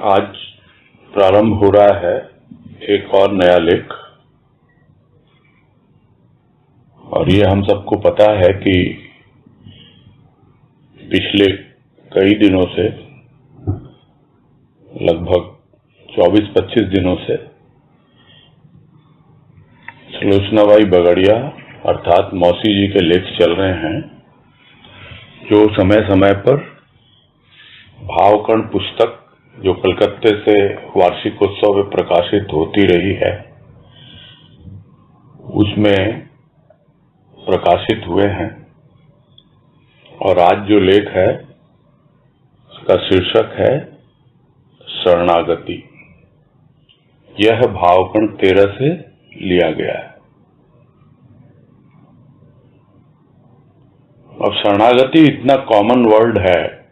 आज प्रारंभ हो रहा है एक और नया लेख। और ये हम सबको पता है कि पिछले कई दिनों से, लगभग 24-25 दिनों से, सुलोचनाबाई बगड़िया अर्थात मौसी जी के लेख चल रहे हैं, जो समय समय पर भावकण पुस्तक जो कलकत्ते से वार्षिकोत्सव में प्रकाशित होती रही है, उसमें प्रकाशित हुए हैं। और आज जो लेख है उसका शीर्षक है शरणागति। यह भावकण 13 से लिया गया है। अब शरणागति इतना कॉमन वर्ड है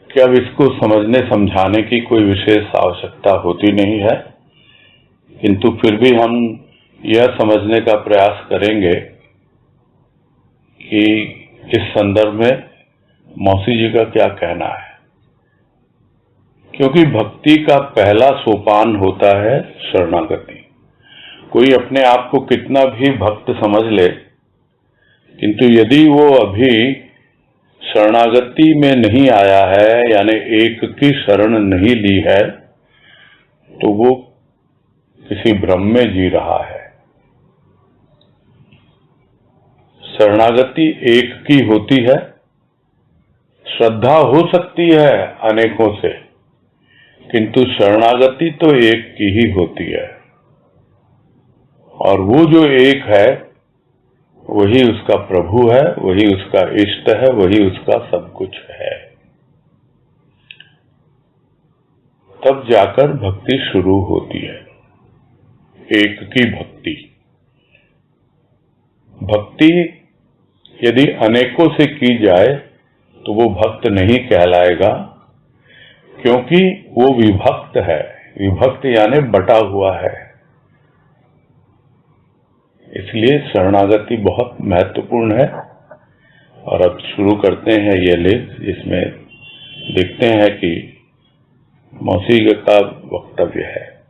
कि अब इसको समझने समझाने की कोई विशेष आवश्यकता होती नहीं है, किंतु फिर भी हम यह समझने का प्रयास करेंगे कि इस संदर्भ में मौसी जी का क्या कहना है। क्योंकि भक्ति का पहला सोपान होता है शरणागति। कोई अपने आप को कितना भी भक्त समझ ले, किंतु यदि वो अभी शरणागति में नहीं आया है, यानी एक की शरण नहीं ली है, तो वो किसी भ्रम में जी रहा है। शरणागति एक की होती है, श्रद्धा हो सकती है अनेकों से, किंतु शरणागति तो एक की ही होती है। और वो जो एक है वही उसका प्रभु है, वही उसका इष्ट है, वही उसका सब कुछ है। तब जाकर भक्ति शुरू होती है, एक की भक्ति। भक्ति यदि अनेकों से की जाए तो वो भक्त नहीं कहलाएगा, क्योंकि वो विभक्त है। विभक्त यानी बटा हुआ है। इसलिए शरणागति बहुत महत्वपूर्ण है। और अब शुरू करते हैं ये लेख, जिसमें देखते हैं कि मौसी का वक्तव्य है।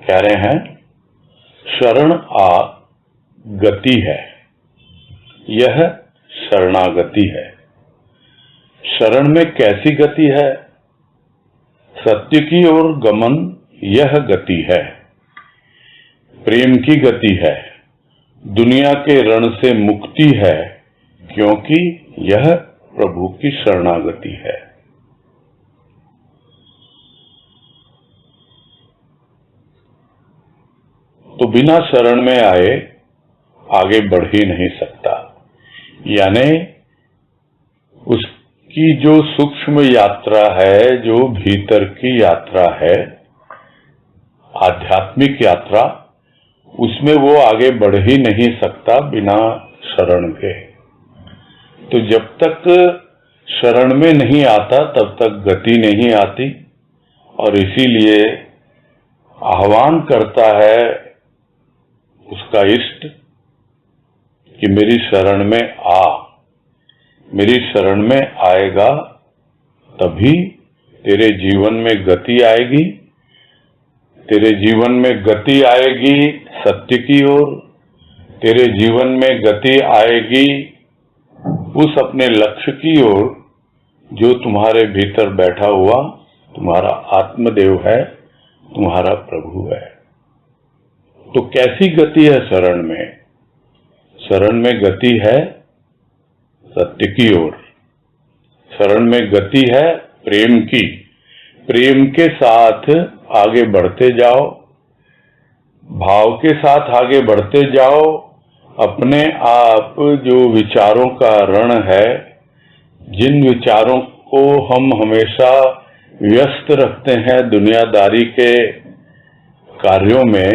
कह रहे हैं, शरण आ गति है, यह शरणागति है। शरण में कैसी गति है? सत्य की ओर गमन, यह गति है। प्रेम की गति है, दुनिया के रण से मुक्ति है, क्योंकि यह प्रभु की शरणागति है। तो बिना शरण में आए आगे बढ़ ही नहीं सकता। यानी उसकी जो सूक्ष्म यात्रा है, जो भीतर की यात्रा है, आध्यात्मिक यात्रा, उसमें वो आगे बढ़ ही नहीं सकता बिना शरण के। तो जब तक शरण में नहीं आता तब तक गति नहीं आती। और इसीलिए आह्वान करता है उसका इष्ट कि मेरी शरण में आ। मेरी शरण में आएगा तभी तेरे जीवन में गति आएगी। तेरे जीवन में गति आएगी सत्य की ओर। तेरे जीवन में गति आएगी उस अपने लक्ष्य की ओर जो तुम्हारे भीतर बैठा हुआ तुम्हारा आत्मदेव है, तुम्हारा प्रभु है। तो कैसी गति है शरण में? शरण में गति है सत्य की ओर। शरण में गति है प्रेम की। प्रेम के साथ आगे बढ़ते जाओ, भाव के साथ आगे बढ़ते जाओ। अपने आप जो विचारों का रण है, जिन विचारों को हम हमेशा व्यस्त रखते हैं दुनियादारी के कार्यों में,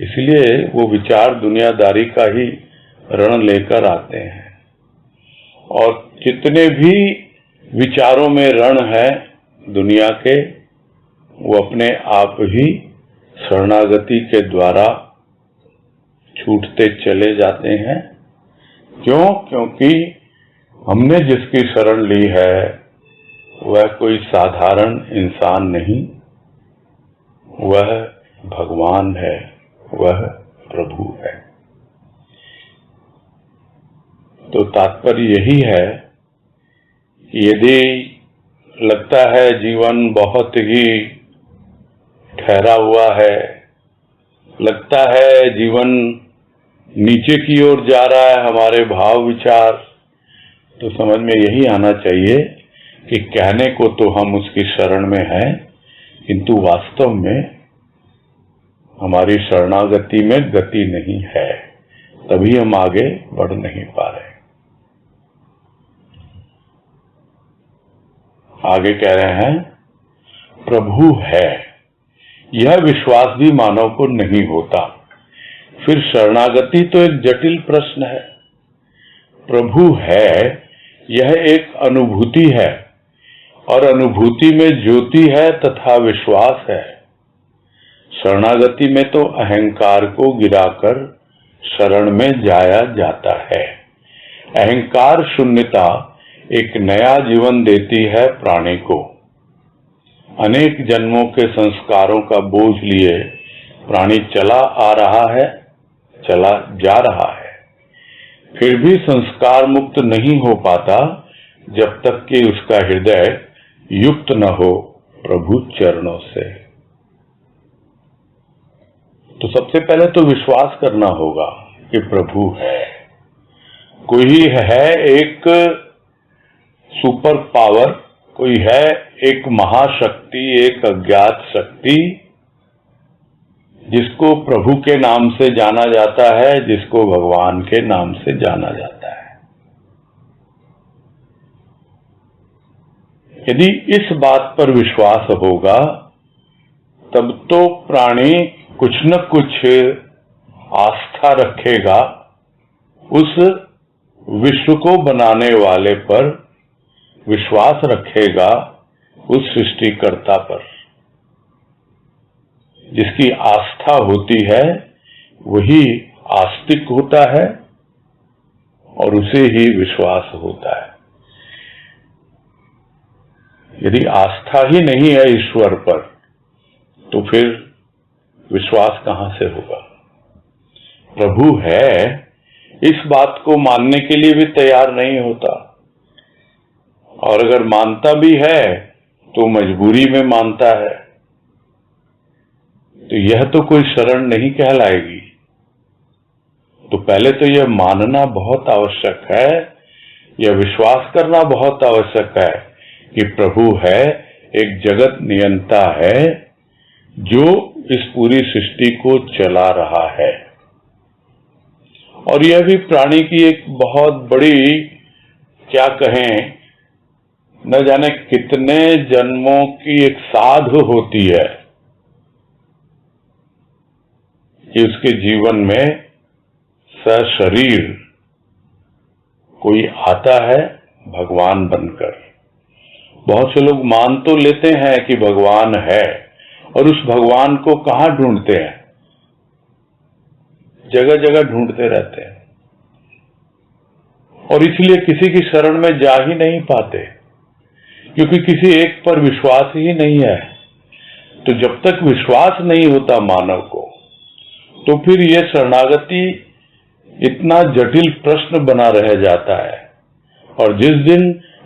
इसलिए वो विचार दुनियादारी का ही रण लेकर आते हैं। और जितने भी विचारों में रण है दुनिया के, वो अपने आप ही शरणागति के द्वारा छूटते चले जाते हैं। क्यों? क्योंकि हमने जिसकी शरण ली है वह कोई साधारण इंसान नहीं, वह भगवान है, वह प्रभु है। तो तात्पर्य यही है कि यदि लगता है जीवन बहुत ही ठहरा हुआ है, लगता है जीवन नीचे की ओर जा रहा है, हमारे भाव विचार, तो समझ में यही आना चाहिए कि कहने को तो हम उसकी शरण में हैं, किंतु वास्तव में हमारी शरणागति में गति नहीं है, तभी हम आगे बढ़ नहीं पा रहे। आगे कह रहे हैं प्रभु है, यह विश्वास भी मानव को नहीं होता। फिर शरणागति तो एक जटिल प्रश्न है। प्रभु है यह एक अनुभूति है, और अनुभूति में ज्योति है तथा विश्वास है। शरणागति में तो अहंकार को गिराकर शरण में जाया जाता है। अहंकार शून्यता एक नया जीवन देती है प्राणी को। अनेक जन्मों के संस्कारों का बोझ लिए प्राणी चला आ रहा है, चला जा रहा है, फिर भी संस्कार मुक्त नहीं हो पाता जब तक कि उसका हृदय युक्त न हो प्रभु चरणों से। तो सबसे पहले तो विश्वास करना होगा कि प्रभु है, कोई है एक सुपर पावर, कोई है एक महाशक्ति, एक अज्ञात शक्ति, जिसको प्रभु के नाम से जाना जाता है, जिसको भगवान के नाम से जाना जाता है। यदि इस बात पर विश्वास होगा तब तो प्राणी कुछ न कुछ आस्था रखेगा उस विश्व को बनाने वाले पर, विश्वास रखेगा उस सृष्टिकर्ता पर। जिसकी आस्था होती है वही आस्तिक होता है और उसे ही विश्वास होता है। यदि आस्था ही नहीं है ईश्वर पर तो फिर विश्वास कहां से होगा। प्रभु है इस बात को मानने के लिए भी तैयार नहीं होता, और अगर मानता भी है तो मजबूरी में मानता है, तो यह तो कोई शरण नहीं कहलाएगी। तो पहले तो यह मानना बहुत आवश्यक है, यह विश्वास करना बहुत आवश्यक है कि प्रभु है, एक जगत नियंता है जो इस पूरी सृष्टि को चला रहा है। और यह भी प्राणी की एक बहुत बड़ी, क्या कहें, न जाने कितने जन्मों की एक साध होती है कि उसके जीवन में सशरीर कोई आता है भगवान बनकर। बहुत से लोग मान तो लेते हैं कि भगवान है, और उस भगवान को कहां ढूंढते हैं, जगह जगह ढूंढते रहते हैं, और इसलिए किसी की शरण में जा ही नहीं पाते, क्योंकि किसी एक पर विश्वास ही नहीं है। तो जब तक विश्वास नहीं होता मानव को, तो फिर यह शरणागति इतना जटिल प्रश्न बना रह जाता है। और जिस दिन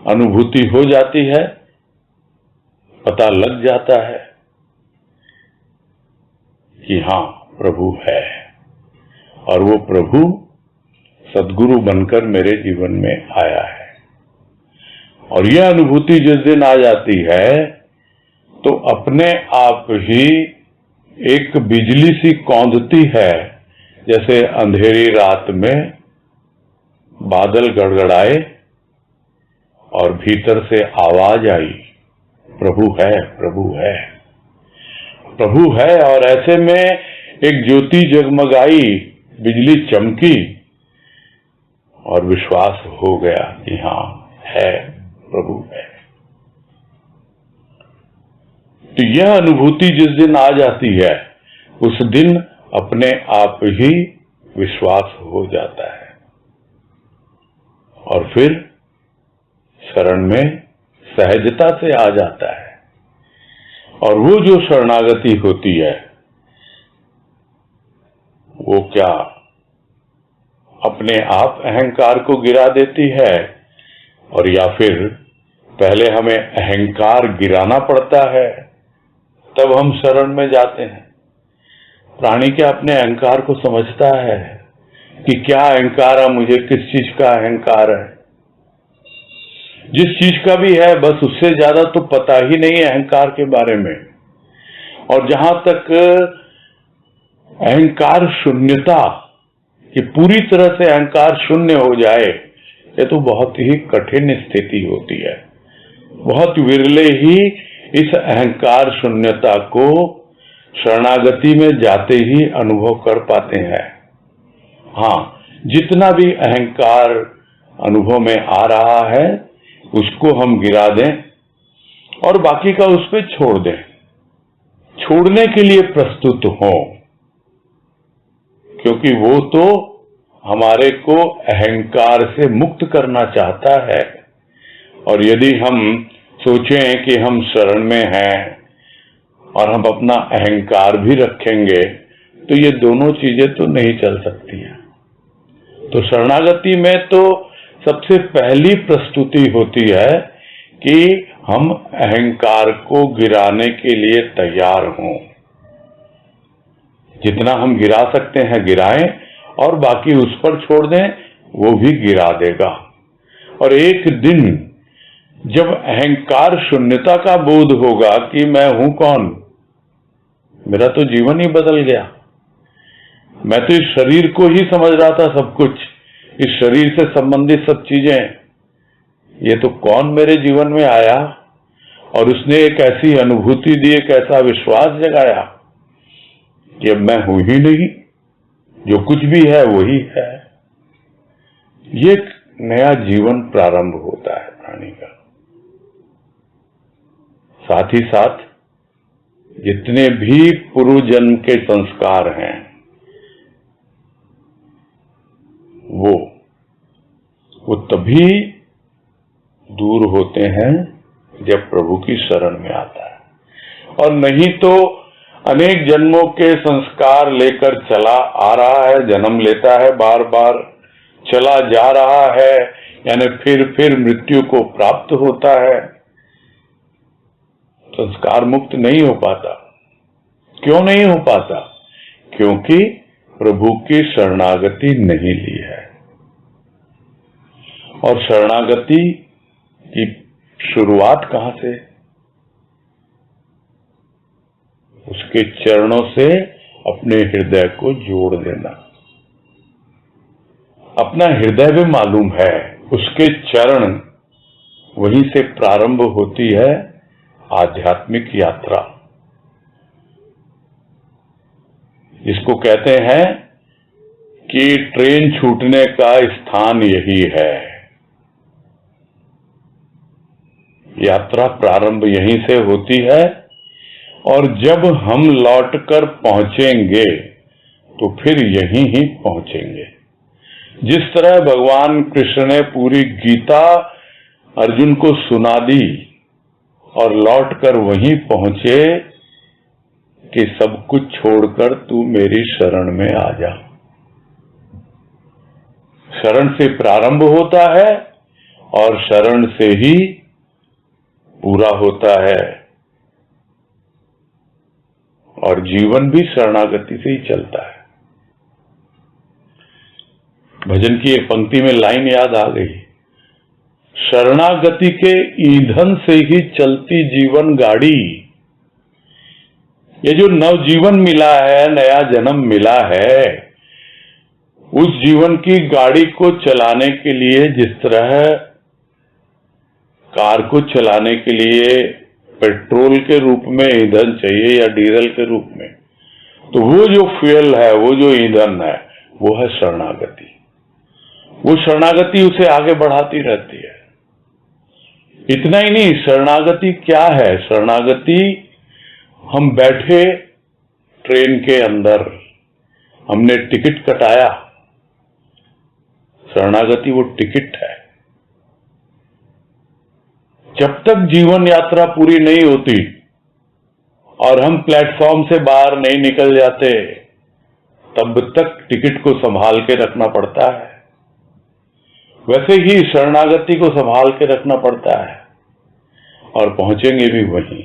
अनुभूति हो जाती है, पता लग जाता है कि हाँ प्रभु है, और वो प्रभु सद्गुरु बनकर मेरे जीवन में आया है। और यह अनुभूति जिस दिन आ जाती है तो अपने आप ही एक बिजली सी कौंधती है, जैसे अंधेरी रात में बादल गड़गड़ाए और भीतर से आवाज आई, प्रभु है, प्रभु है, प्रभु है। और ऐसे में एक ज्योति जगमगाई, बिजली चमकी, और विश्वास हो गया कि हाँ है, प्रभु है। तो यह अनुभूति जिस दिन आ जाती है, उस दिन अपने आप ही विश्वास हो जाता है। और फिर शरण में सहजता से आ जाता है। और वो जो शरणागति होती है वो क्या अपने आप अहंकार को गिरा देती है, और या फिर पहले हमें अहंकार गिराना पड़ता है तब हम शरण में जाते हैं? प्राणी क्या अपने अहंकार को समझता है कि क्या अहंकार है, मुझे किस चीज का अहंकार है? जिस चीज का भी है बस उससे ज्यादा तो पता ही नहीं है अहंकार के बारे में। और जहां तक अहंकार शून्यता, कि पूरी तरह से अहंकार शून्य हो जाए, ये तो बहुत ही कठिन स्थिति होती है। बहुत विरले ही इस अहंकार शून्यता को शरणागति में जाते ही अनुभव कर पाते हैं। हाँ, जितना भी अहंकार अनुभव में आ रहा है उसको हम गिरा दें और बाकी का उस पर छोड़ दें। छोड़ने के लिए प्रस्तुत हों, क्योंकि वो तो हमारे को अहंकार से मुक्त करना चाहता है। और यदि हम सोचें कि हम शरण में हैं और हम अपना अहंकार भी रखेंगे तो ये दोनों चीजें तो नहीं चल सकती हैं। तो शरणागति में तो सबसे पहली प्रस्तुति होती है कि हम अहंकार को गिराने के लिए तैयार हों। जितना हम गिरा सकते हैं गिराएं और बाकी उस पर छोड़ दें, वो भी गिरा देगा। और एक दिन जब अहंकार शून्यता का बोध होगा कि मैं हूं कौन, मेरा तो जीवन ही बदल गया। मैं तो इस शरीर को ही समझ रहा था सब कुछ, इस शरीर से संबंधित सब चीजें। ये तो कौन मेरे जीवन में आया और उसने एक ऐसी अनुभूति दी, एक ऐसा विश्वास जगाया कि अब मैं हूं ही नहीं, जो कुछ भी है वही है। ये एक नया जीवन प्रारंभ होता है प्राणी का। साथ ही साथ जितने भी पूर्व जन्म के संस्कार हैं वो तभी दूर होते हैं जब प्रभु की शरण में आता है। और नहीं तो अनेक जन्मों के संस्कार लेकर चला आ रहा है, जन्म लेता है, बार बार चला जा रहा है, यानी फिर मृत्यु को प्राप्त होता है, संस्कार मुक्त नहीं हो पाता। क्यों नहीं हो पाता? क्योंकि प्रभु की शरणागति नहीं ली है। और शरणागति की शुरुआत कहां से? उसके चरणों से अपने हृदय को जोड़ देना। अपना हृदय भी मालूम है, उसके चरण, वहीं से प्रारंभ होती है आध्यात्मिक यात्रा। इसको कहते हैं कि ट्रेन छूटने का स्थान यही है। यात्रा प्रारंभ यहीं से होती है और जब हम लौटकर पहुंचेंगे तो फिर यहीं ही पहुंचेंगे। जिस तरह भगवान कृष्ण ने पूरी गीता अर्जुन को सुना दी और लौटकर वहीं पहुंचे कि सब कुछ छोड़कर तू मेरी शरण में आ जा। शरण से प्रारंभ होता है और शरण से ही पूरा होता है, और जीवन भी शरणागति से ही चलता है। भजन की एक पंक्ति में लाइन याद आ गई, शरणागति के ईंधन से ही चलती जीवन गाड़ी। ये जो नवजीवन मिला है, नया जन्म मिला है, उस जीवन की गाड़ी को चलाने के लिए जिस तरह कार को चलाने के लिए पेट्रोल के रूप में ईंधन चाहिए या डीजल के रूप में, तो वो जो फ्यूल है, वो जो ईंधन है, वो है शरणागति। वो शरणागति उसे आगे बढ़ाती रहती है। इतना ही नहीं, शरणागति क्या है? शरणागति, हम बैठे ट्रेन के अंदर, हमने टिकट कटाया, शरणागति वो टिकट है। जब तक जीवन यात्रा पूरी नहीं होती और हम प्लेटफॉर्म से बाहर नहीं निकल जाते, तब तक टिकट को संभाल के रखना पड़ता है। वैसे ही शरणागति को संभाल के रखना पड़ता है और पहुंचेंगे भी वहीं।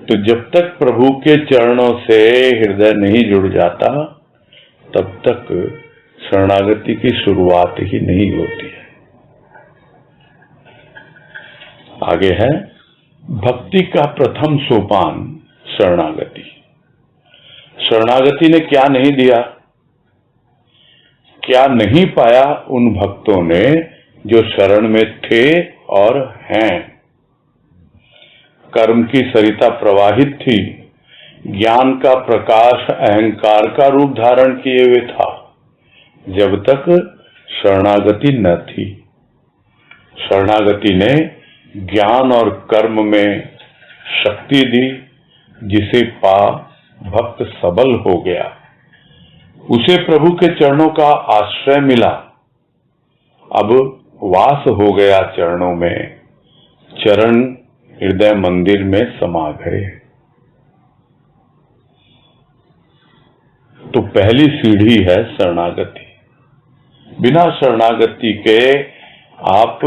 तो जब तक प्रभु के चरणों से हृदय नहीं जुड़ जाता, तब तक शरणागति की शुरुआत ही नहीं होती है। आगे है भक्ति का प्रथम सोपान शरणागति। शरणागति ने क्या नहीं दिया, क्या नहीं पाया उन भक्तों ने जो शरण में थे और हैं। कर्म की सरिता प्रवाहित थी, ज्ञान का प्रकाश अहंकार का रूप धारण किए हुए था, जब तक शरणागति न थी। शरणागति ने ज्ञान और कर्म में शक्ति दी, जिसे पा भक्त सबल हो गया। उसे प्रभु के चरणों का आश्रय मिला, अब वास हो गया चरणों में, चरण हृदय मंदिर में समा गए। तो पहली सीढ़ी है शरणागति। बिना शरणागति के आप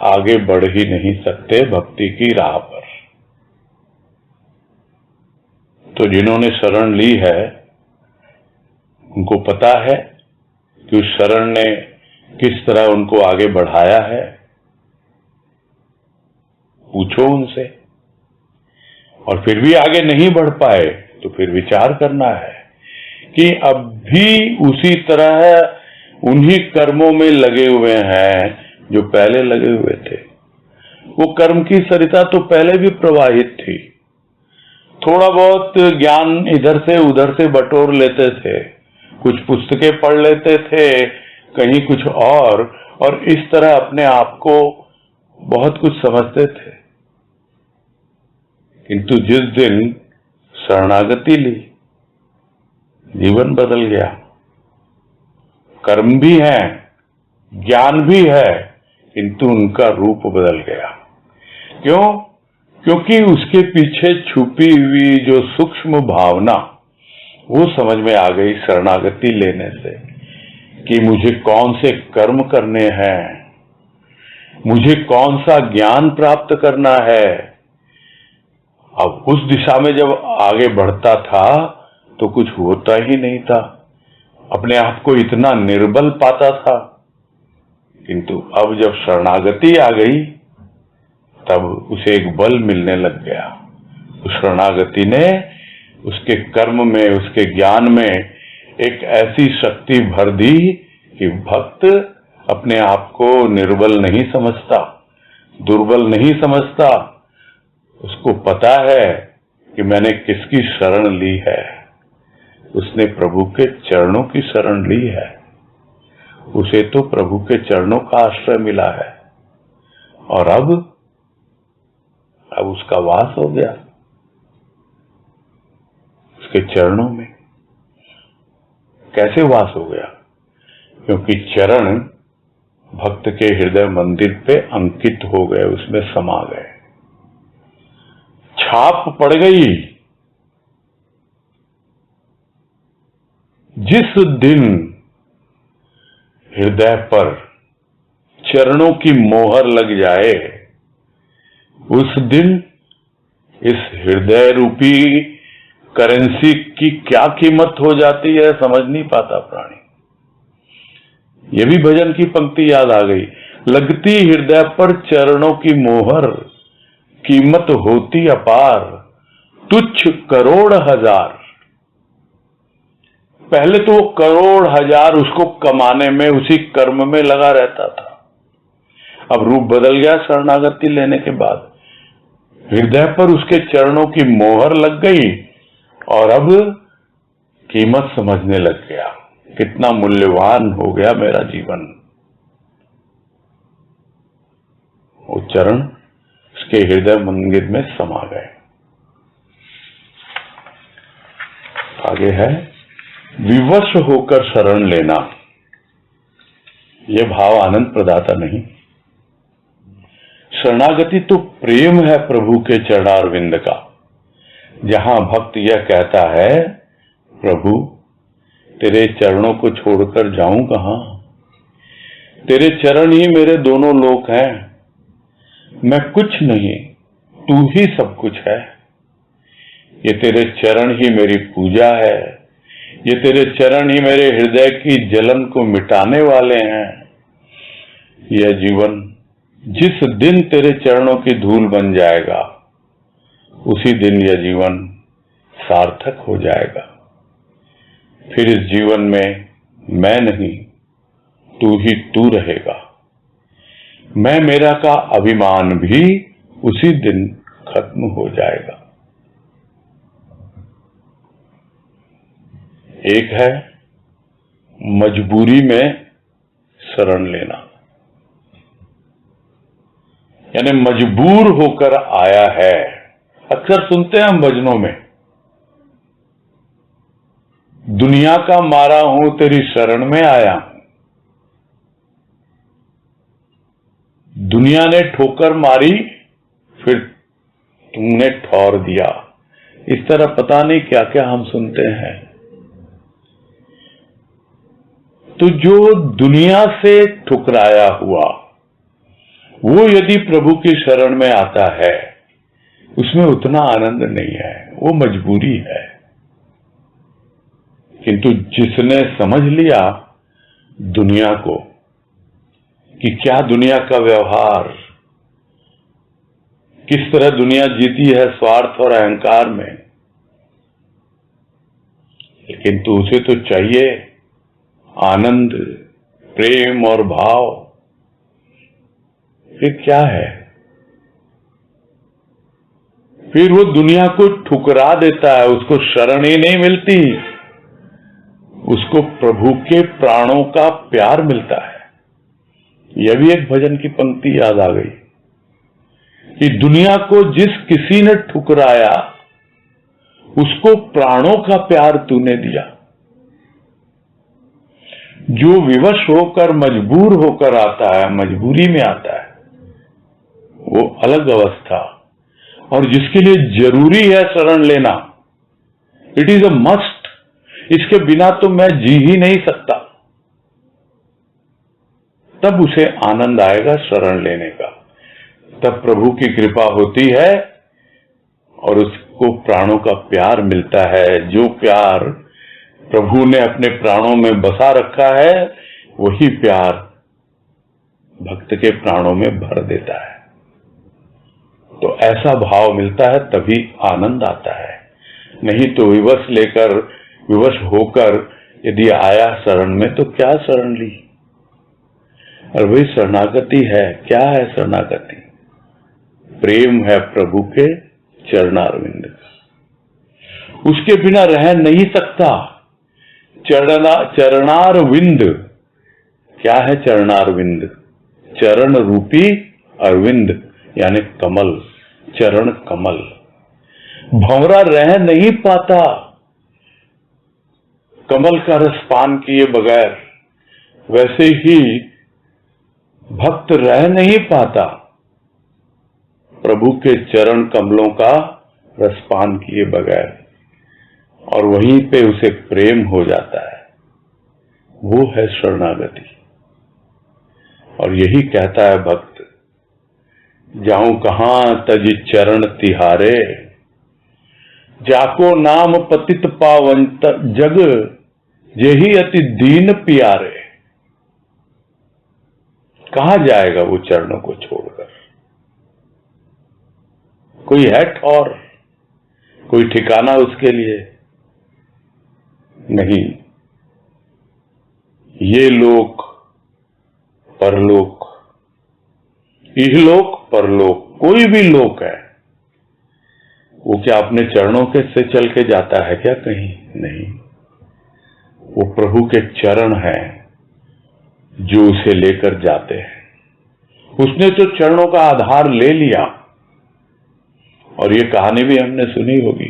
आगे बढ़ ही नहीं सकते भक्ति की राह पर। तो जिन्होंने शरण ली है, उनको पता है कि उस शरण ने किस तरह उनको आगे बढ़ाया है। पूछो उनसे। और फिर भी आगे नहीं बढ़ पाए तो फिर विचार करना है कि अब भी उसी तरह उन्हीं कर्मों में लगे हुए हैं जो पहले लगे हुए थे। वो कर्म की सरिता तो पहले भी प्रवाहित थी। थोड़ा बहुत ज्ञान इधर से उधर से बटोर लेते थे, कुछ पुस्तकें पढ़ लेते थे, कहीं कुछ और इस तरह अपने आप को बहुत कुछ समझते थे। किंतु जिस दिन शरणागति ली, जीवन बदल गया। कर्म भी है, ज्ञान भी है, किंतु उनका रूप बदल गया। क्यों? क्योंकि उसके पीछे छुपी हुई जो सूक्ष्म भावना, वो समझ में आ गई शरणागति लेने से कि मुझे कौन से कर्म करने हैं, मुझे कौन सा ज्ञान प्राप्त करना है। अब उस दिशा में जब आगे बढ़ता था तो कुछ होता ही नहीं था, अपने आप को इतना निर्बल पाता था। किंतु अब जब शरणागति आ गई, तब उसे एक बल मिलने लग गया। उस शरणागति ने उसके कर्म में, उसके ज्ञान में एक ऐसी शक्ति भर दी कि भक्त अपने आप को निर्बल नहीं समझता, दुर्बल नहीं समझता। उसको पता है कि मैंने किसकी शरण ली है। उसने प्रभु के चरणों की शरण ली है। उसे तो प्रभु के चरणों का आश्रय मिला है और अब उसका वास हो गया उसके चरणों में। कैसे वास हो गया? क्योंकि चरण भक्त के हृदय मंदिर पे अंकित हो गए, उसमें समा गए, छाप पड़ गई। जिस दिन हृदय पर चरणों की मोहर लग जाए, उस दिन इस हृदय रूपी करेंसी की क्या कीमत हो जाती है समझ नहीं पाता प्राणी। ये भी भजन की पंक्ति याद आ गई, लगती हृदय पर चरणों की मोहर, कीमत होती अपार, तुच्छ करोड़ हजार। पहले तो करोड़ हजार उसको कमाने में, उसी कर्म में लगा रहता था। अब रूप बदल गया शरणागति लेने के बाद। हृदय पर उसके चरणों की मोहर लग गई और अब कीमत समझने लग गया, कितना मूल्यवान हो गया मेरा जीवन। वो चरण उसके हृदय मंदिर में समा गए। आगे है विवश होकर शरण लेना। यह भाव आनंद प्रदाता नहीं। शरणागति तो प्रेम है प्रभु के चरणारविंद का, जहां भक्त यह कहता है, प्रभु तेरे चरणों को छोड़कर जाऊं कहां, तेरे चरण ही मेरे दोनों लोक हैं, मैं कुछ नहीं, तू ही सब कुछ है। ये तेरे चरण ही मेरी पूजा है, ये तेरे चरण ही मेरे हृदय की जलन को मिटाने वाले हैं। यह जीवन जिस दिन तेरे चरणों की धूल बन जाएगा, उसी दिन यह जीवन सार्थक हो जाएगा। फिर इस जीवन में मैं नहीं, तू ही तू रहेगा। मैं मेरा का अभिमान भी उसी दिन खत्म हो जाएगा। एक है मजबूरी में शरण लेना, यानी मजबूर होकर आया है। अक्सर सुनते हैं हम भजनों में, दुनिया का मारा हूं तेरी शरण में आया हूं। दुनिया ने ठोकर मारी, फिर तुमने ठौर दिया। इस तरह पता नहीं क्या क्या हम सुनते हैं। तो जो दुनिया से ठुकराया हुआ, वो यदि प्रभु की शरण में आता है, उसमें उतना आनंद नहीं है, वो मजबूरी है। किंतु जिसने समझ लिया दुनिया को कि क्या दुनिया का व्यवहार, किस तरह दुनिया जीती है स्वार्थ और अहंकार में, लेकिन तो उसे तो चाहिए आनंद, प्रेम और भाव। फिर क्या है? फिर वो दुनिया को ठुकरा देता है, उसको शरण ही नहीं मिलती, उसको प्रभु के प्राणों का प्यार मिलता है। यह भी एक भजन की पंक्ति याद आ गई कि दुनिया को जिस किसी ने ठुकराया, उसको प्राणों का प्यार तूने दिया। जो विवश होकर मजबूर होकर आता है, मजबूरी में आता है, वो अलग अवस्था। और जिसके लिए जरूरी है शरण लेना, इट इज अ मस्ट, इसके बिना तो मैं जी ही नहीं सकता, तब उसे आनंद आएगा शरण लेने का। तब प्रभु की कृपा होती है और उसको प्राणों का प्यार मिलता है। जो प्यार प्रभु ने अपने प्राणों में बसा रखा है, वही प्यार भक्त के प्राणों में भर देता है। तो ऐसा भाव मिलता है, तभी आनंद आता है। नहीं तो विवश होकर यदि आया शरण में, तो क्या शरण ली। और वही शरणागति है। क्या है शरणागति? प्रेम है प्रभु के चरणारविंद। उसके बिना रह नहीं सकता। चरणारविंद क्या है? चरणारविंद चरण रूपी अरविंद, यानी कमल, चरण कमल। भंवरा रह नहीं पाता कमल का रस पान किए बगैर, वैसे ही भक्त रह नहीं पाता प्रभु के चरण कमलों का रस पान किए बगैर, और वहीं पे उसे प्रेम हो जाता है। वो है शरणागति। और यही कहता है भक्त, जाऊं कहां तज चरण तिहारे, जाको नाम पतित पावन जग, जेहि अति दीन प्यारे। कहां जाएगा वो चरणों को छोड़कर? कोई है ठौर, कोई ठिकाना उसके लिए नहीं। ये लोक परलोक, इहलोक परलोक, कोई भी लोक है, वो क्या अपने चरणों के से चल के जाता है क्या? कहीं नहीं। वो प्रभु के चरण हैं जो उसे लेकर जाते हैं। उसने तो चरणों का आधार ले लिया। और ये कहानी भी हमने सुनी होगी,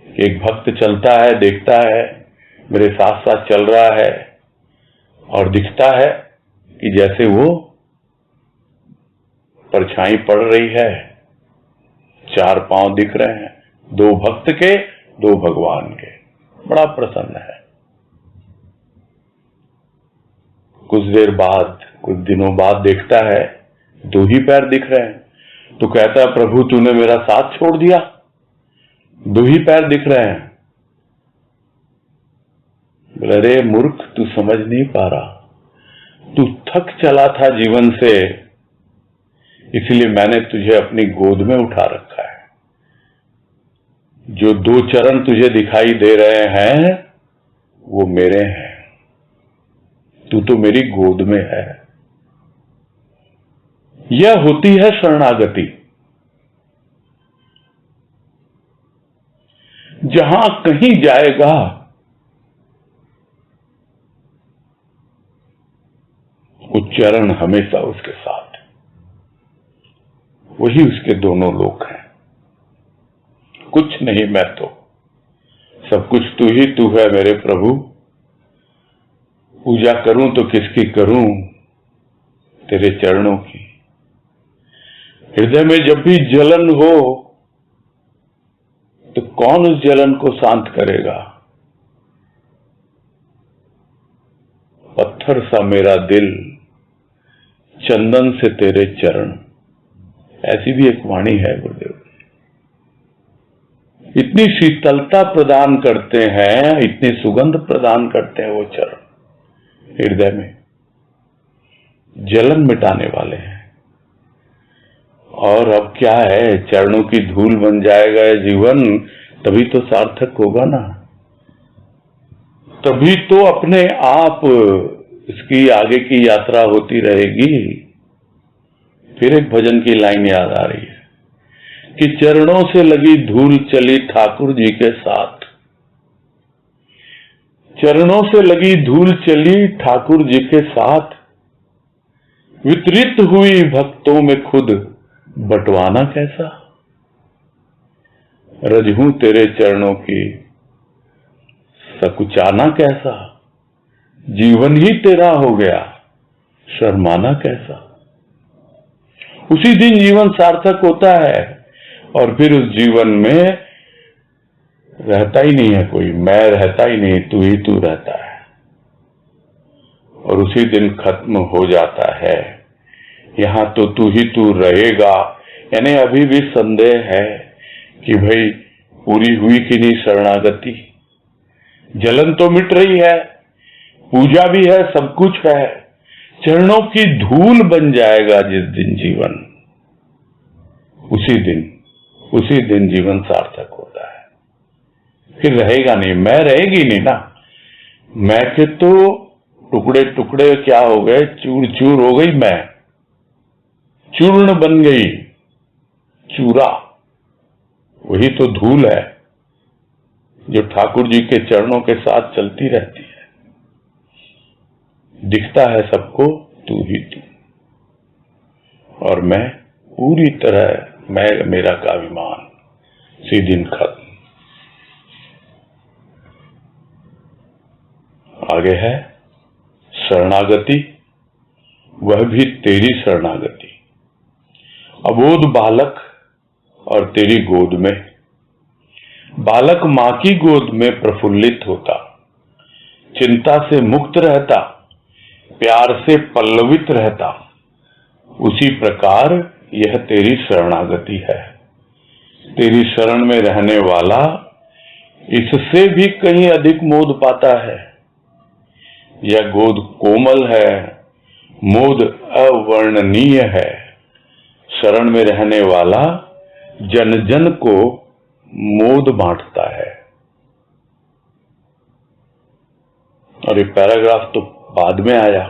एक भक्त चलता है, देखता है मेरे साथ साथ चल रहा है, और दिखता है कि जैसे वो परछाई पड़ रही है, 4 पांव दिख रहे हैं, 2 भक्त के 2 भगवान के। बड़ा प्रसन्न है। कुछ देर बाद, कुछ दिनों बाद देखता है 2 ही पैर दिख रहे हैं। तो कहता है, प्रभु तूने मेरा साथ छोड़ दिया, 2 ही पैर दिख रहे हैं। बोले, अरे मूर्ख, तू समझ नहीं पा रहा, तू थक चला था जीवन से, इसलिए मैंने तुझे अपनी गोद में उठा रखा है। जो 2 चरण तुझे दिखाई दे रहे हैं वो मेरे हैं, तू तो मेरी गोद में है। यह होती है शरणागति। जहां कहीं जाएगा वो चरण हमेशा उसके साथ, वही उसके दोनों लोक हैं। कुछ नहीं मैं तो, सब कुछ तू ही तू है मेरे प्रभु। पूजा करूं तो किसकी करूं, तेरे चरणों की। हृदय में जब भी जलन हो तो कौन उस जलन को शांत करेगा। पत्थर सा मेरा दिल, चंदन से तेरे चरण, ऐसी भी एक वाणी है गुरुदेव। इतनी शीतलता प्रदान करते हैं, इतनी सुगंध प्रदान करते हैं वो चरण, हृदय में जलन मिटाने वाले हैं। और अब क्या है, चरणों की धूल बन जाएगा ये जीवन, तभी तो सार्थक होगा ना। तभी तो अपने आप इसकी आगे की यात्रा होती रहेगी। फिर एक भजन की लाइन याद आ रही है कि चरणों से लगी धूल चली ठाकुर जी के साथ। चरणों से लगी धूल चली ठाकुर जी के साथ, वितरित हुई भक्तों में खुद बंटवाना कैसा। रजहूं तेरे चरणों की सकुचाना कैसा, जीवन ही तेरा हो गया शर्माना कैसा। उसी दिन जीवन सार्थक होता है और फिर उस जीवन में रहता ही नहीं है कोई, मैं रहता ही नहीं, तू ही तू रहता है। और उसी दिन खत्म हो जाता है, यहां तो तू ही तू रहेगा। यानी अभी भी संदेह है कि भाई पूरी हुई कि नहीं शरणागति। जलन तो मिट रही है, पूजा भी है, सब कुछ है, चरणों की धूल बन जाएगा जिस दिन जीवन, उसी दिन जीवन सार्थक होता है। फिर रहेगा नहीं, मैं रहेगी नहीं ना। मैं के तो टुकड़े टुकड़े क्या हो गए, चूर चूर हो गई, मैं चूर्ण बन गई, चूरा। वही तो धूल है जो ठाकुर जी के चरणों के साथ चलती रहती है। दिखता है सबको तू ही तू, और मैं पूरी तरह मैं मेरा का अभिमान, सी दिन खत्म। आगे है शरणागति, वह भी तेरी शरणागति। अबोध बालक और तेरी गोद में। बालक मां की गोद में प्रफुल्लित होता, चिंता से मुक्त रहता, प्यार से पल्लवित रहता, उसी प्रकार यह तेरी शरणागति है। तेरी शरण में रहने वाला इससे भी कहीं अधिक मोद पाता है। यह गोद कोमल है, मोद अवर्णनीय है। शरण में रहने वाला जन जन को मोद बांटता है। और ये पैराग्राफ तो बाद में आया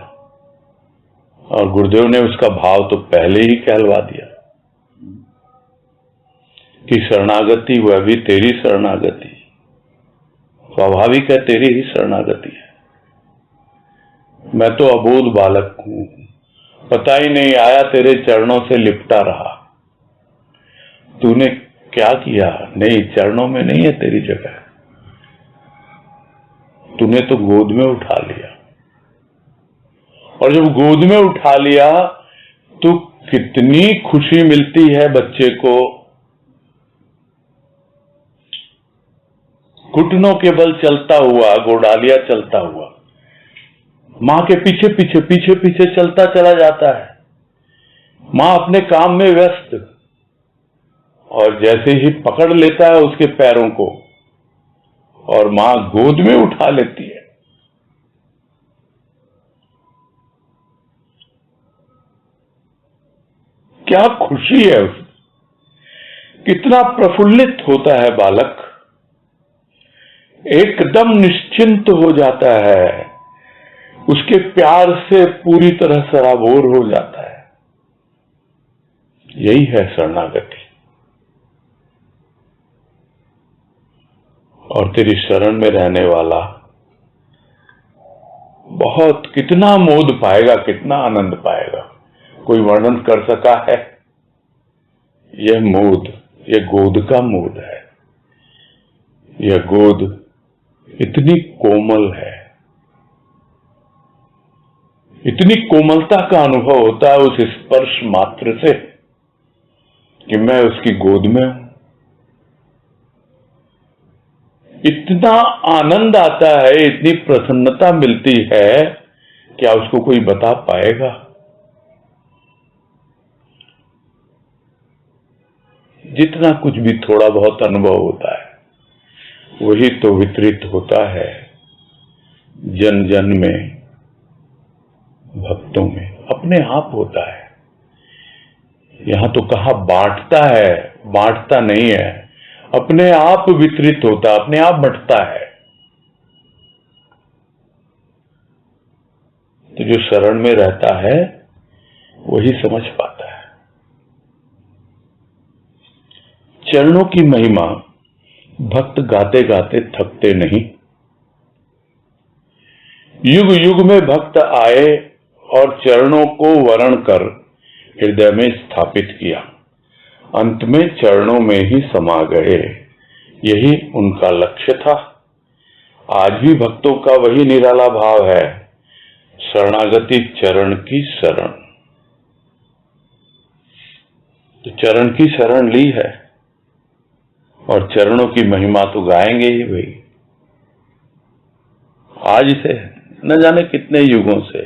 और गुरुदेव ने उसका भाव तो पहले ही कहलवा दिया कि शरणागति वह भी तेरी शरणागति, स्वाभाविक है तेरी ही शरणागति है। मैं तो अबोध बालक हूं, पता ही नहीं आया तेरे चरणों से लिपटा रहा। तूने क्या किया? नहीं, चरणों में नहीं है तेरी जगह, तूने तो गोद में उठा लिया। और जब गोद में उठा लिया तो कितनी खुशी मिलती है बच्चे को घुटनों के बल चलता हुआ, गोडालिया चलता हुआ, मां के पीछे पीछे पीछे पीछे चलता चला जाता है। मां अपने काम में व्यस्त, और जैसे ही पकड़ लेता है उसके पैरों को और मां गोद में उठा लेती है। क्या खुशी है उस, कितना प्रफुल्लित होता है बालक, एकदम निश्चिंत हो जाता है, उसके प्यार से पूरी तरह सराबोर हो जाता है। यही है शरणागति। और तेरी शरण में रहने वाला बहुत कितना मोद पाएगा, कितना आनंद पाएगा, कोई वर्णन कर सका है? यह मोद, यह गोद का मोद है। यह गोद इतनी कोमल है, इतनी कोमलता का अनुभव होता है उस स्पर्श मात्र से कि मैं उसकी गोद में हूं। इतना आनंद आता है, इतनी प्रसन्नता मिलती है, क्या उसको कोई बता पाएगा? जितना कुछ भी थोड़ा बहुत अनुभव होता है वही तो वितरित होता है जन जन में, भक्तों में, अपने आप होता है। यहां तो कहा बांटता है, बांटता नहीं है, अपने आप वितरित होता, अपने आप बंटता है। तो जो शरण में रहता है वही समझ पाता है। चरणों की महिमा भक्त गाते गाते थकते नहीं। युग युग में भक्त आए और चरणों को वरण कर हृदय में स्थापित किया, अंत में चरणों में ही समा गए। यही उनका लक्ष्य था। आज भी भक्तों का वही निराला भाव है, शरणागति चरण की शरण। तो चरण की शरण ली है और चरणों की महिमा तो गाएंगे ही भाई, आज से न जाने कितने युगों से।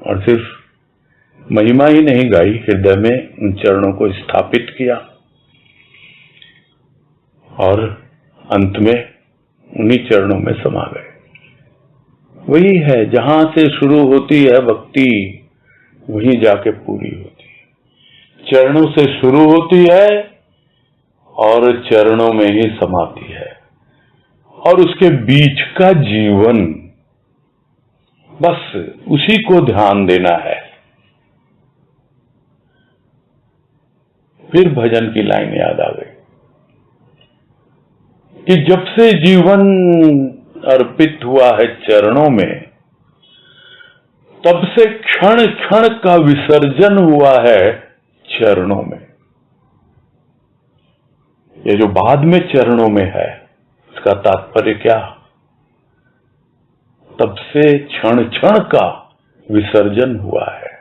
और सिर्फ महिमा ही नहीं गाई, हृदय में उन चरणों को स्थापित किया और अंत में उन्हीं चरणों में समा गए। वही है, जहां से शुरू होती है भक्ति वहीं जाके पूरी होती है। चरणों से शुरू होती है और चरणों में ही समाती है, और उसके बीच का जीवन बस उसी को ध्यान देना है। फिर भजन की लाइन याद आ गई कि जब से जीवन अर्पित हुआ है चरणों में, तब से क्षण क्षण का विसर्जन हुआ है चरणों में। ये जो बाद में चरणों में है, इसका तात्पर्य क्या? तब से क्षण क्षण का विसर्जन हुआ है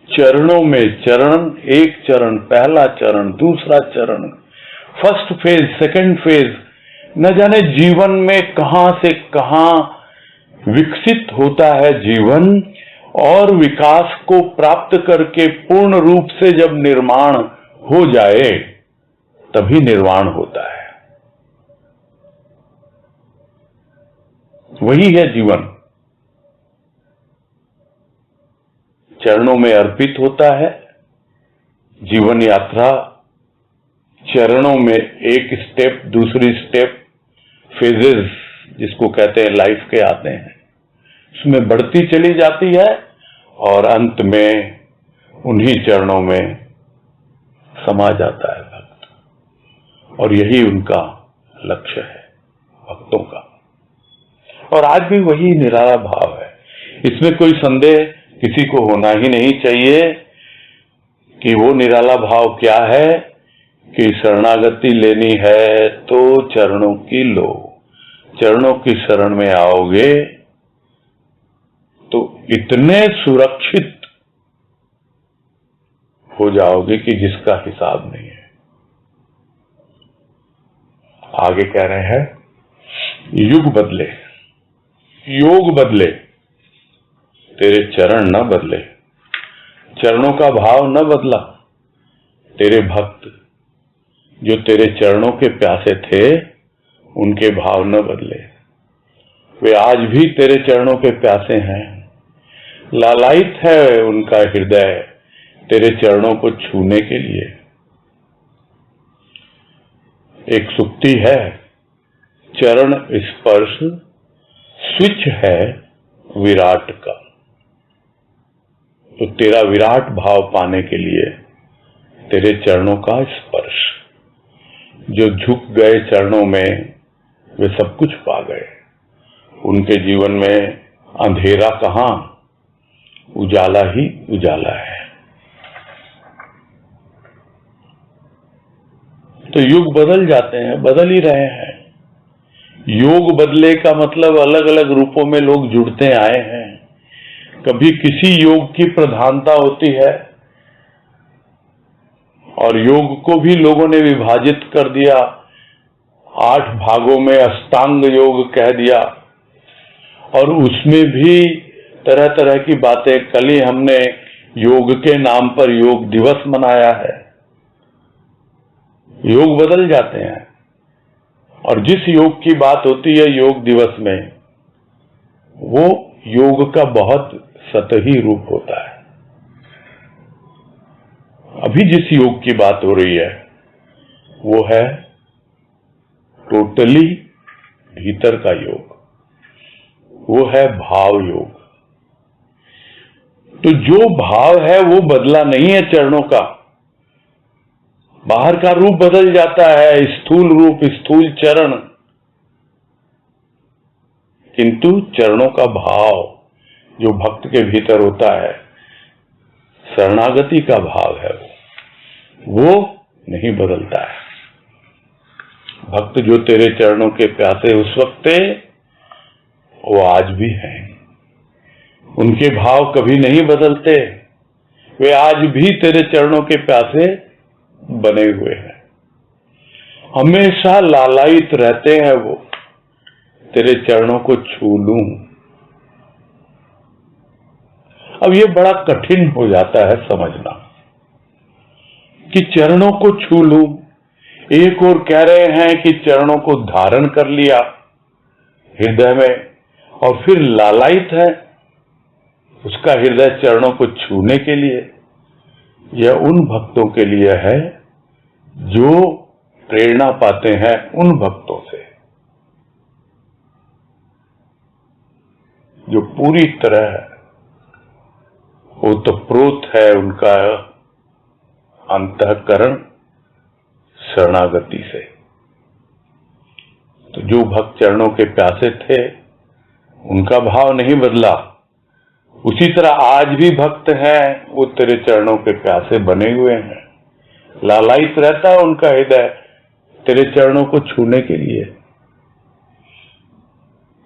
चरणों में। चरण, एक चरण, पहला चरण, दूसरा चरण, फर्स्ट फेज, सेकंड फेज, न जाने जीवन में कहां से कहां विकसित होता है जीवन, और विकास को प्राप्त करके पूर्ण रूप से जब निर्माण हो जाए तभी निर्वाण होता है। वही है जीवन, चरणों में अर्पित होता है। जीवन यात्रा चरणों में एक स्टेप, दूसरी स्टेप, फेजेस जिसको कहते हैं लाइफ के आते हैं, उसमें बढ़ती चली जाती है और अंत में उन्हीं चरणों में समा जाता है भक्त। और यही उनका लक्ष्य है भक्तों का। और आज भी वही निराला भाव है, इसमें कोई संदेह किसी को होना ही नहीं चाहिए कि वो निराला भाव क्या है कि शरणागति लेनी है तो चरणों की लो। चरणों की शरण में आओगे तो इतने सुरक्षित हो जाओगे कि जिसका हिसाब नहीं है। आगे कह रहे हैं युग बदले, योग बदले, तेरे चरण न बदले। चरणों का भाव न बदला। तेरे भक्त जो तेरे चरणों के प्यासे थे उनके भाव न बदले। वे आज भी तेरे चरणों के प्यासे हैं। लालायित है उनका हृदय तेरे चरणों को छूने के लिए। एक सुक्ति है, चरण स्पर्श स्विच है विराट का। तो तेरा विराट भाव पाने के लिए तेरे चरणों का स्पर्श, जो झुक गए चरणों में वे सब कुछ पा गए। उनके जीवन में अंधेरा कहां, उजाला ही उजाला है। तो युग बदल जाते हैं, बदल ही रहे हैं। योग बदले का मतलब अलग अलग रूपों में लोग जुड़ते आए हैं। कभी किसी योग की प्रधानता होती है और योग को भी लोगों ने विभाजित कर दिया, 8 भागों में अष्टांग योग कह दिया, और उसमें भी तरह तरह की बातें। कल ही हमने योग के नाम पर योग दिवस मनाया है। योग बदल जाते हैं, और जिस योग की बात होती है योग दिवस में, वो योग का बहुत सतही रूप होता है। अभी जिस योग की बात हो रही है वो है टोटली भीतर का योग, वो है भाव योग। तो जो भाव है वो बदला नहीं है चरणों का। बाहर का रूप बदल जाता है, स्थूल रूप, स्थूल चरण, किंतु चरणों का भाव जो भक्त के भीतर होता है, शरणागति का भाव है, वो नहीं बदलता है। भक्त जो तेरे चरणों के प्यासे उस वक्त थे वो आज भी हैं। उनके भाव कभी नहीं बदलते। वे आज भी तेरे चरणों के प्यासे बने हुए हैं। हमेशा लालायित रहते हैं वो, तेरे चरणों को छू लूं। अब ये बड़ा कठिन हो जाता है समझना कि चरणों को छू लूं। एक और कह रहे हैं कि चरणों को धारण कर लिया हृदय में, और फिर लालायित है उसका हृदय चरणों को छूने के लिए। यह उन भक्तों के लिए है जो प्रेरणा पाते हैं उन भक्तों से, जो पूरी तरह ओतप्रोत है उनका अंतःकरण शरणागति से। तो जो भक्त चरणों के प्यासे थे उनका भाव नहीं बदला। उसी तरह आज भी भक्त हैं, वो तेरे चरणों के प्यासे बने हुए हैं। लालायित रहता है उनका हृदय तेरे चरणों को छूने के लिए,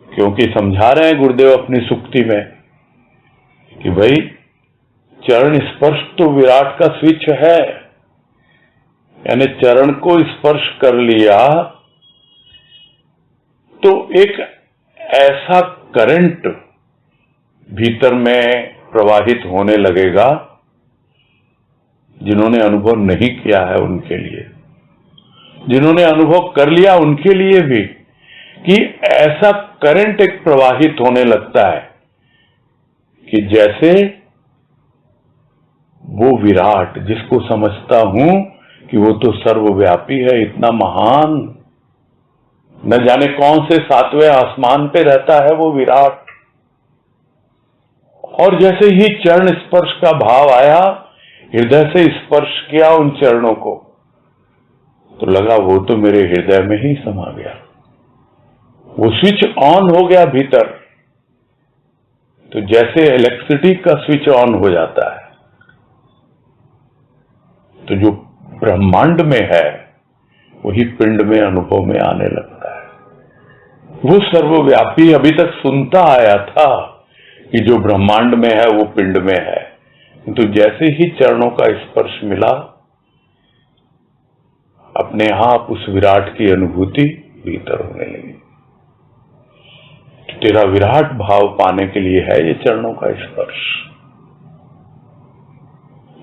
क्योंकि समझा रहे हैं गुरुदेव अपनी सुक्ति में कि भाई चरण स्पर्श तो विराट का स्विच है। यानी चरण को स्पर्श कर लिया तो एक ऐसा करंट भीतर में प्रवाहित होने लगेगा, जिन्होंने अनुभव नहीं किया है उनके लिए, जिन्होंने अनुभव कर लिया उनके लिए भी, कि ऐसा करंट एक प्रवाहित होने लगता है कि जैसे वो विराट, जिसको समझता हूं कि वो तो सर्वव्यापी है, इतना महान, न जाने कौन से 7वें आसमान पे रहता है वो विराट। और जैसे ही चरण स्पर्श का भाव आया, हृदय से स्पर्श किया उन चरणों को, तो लगा वो तो मेरे हृदय में ही समा गया। वो स्विच ऑन हो गया भीतर। तो जैसे इलेक्ट्रिसिटी का स्विच ऑन हो जाता है, तो जो ब्रह्मांड में है वही पिंड में अनुभव में आने लगता है। वो सर्वव्यापी अभी तक सुनता आया था कि जो ब्रह्मांड में है वो पिंड में है, तो जैसे ही चरणों का स्पर्श मिला, अपने आप उस विराट की अनुभूति भीतर होने लगी। तो तेरा विराट भाव पाने के लिए है ये चरणों का स्पर्श।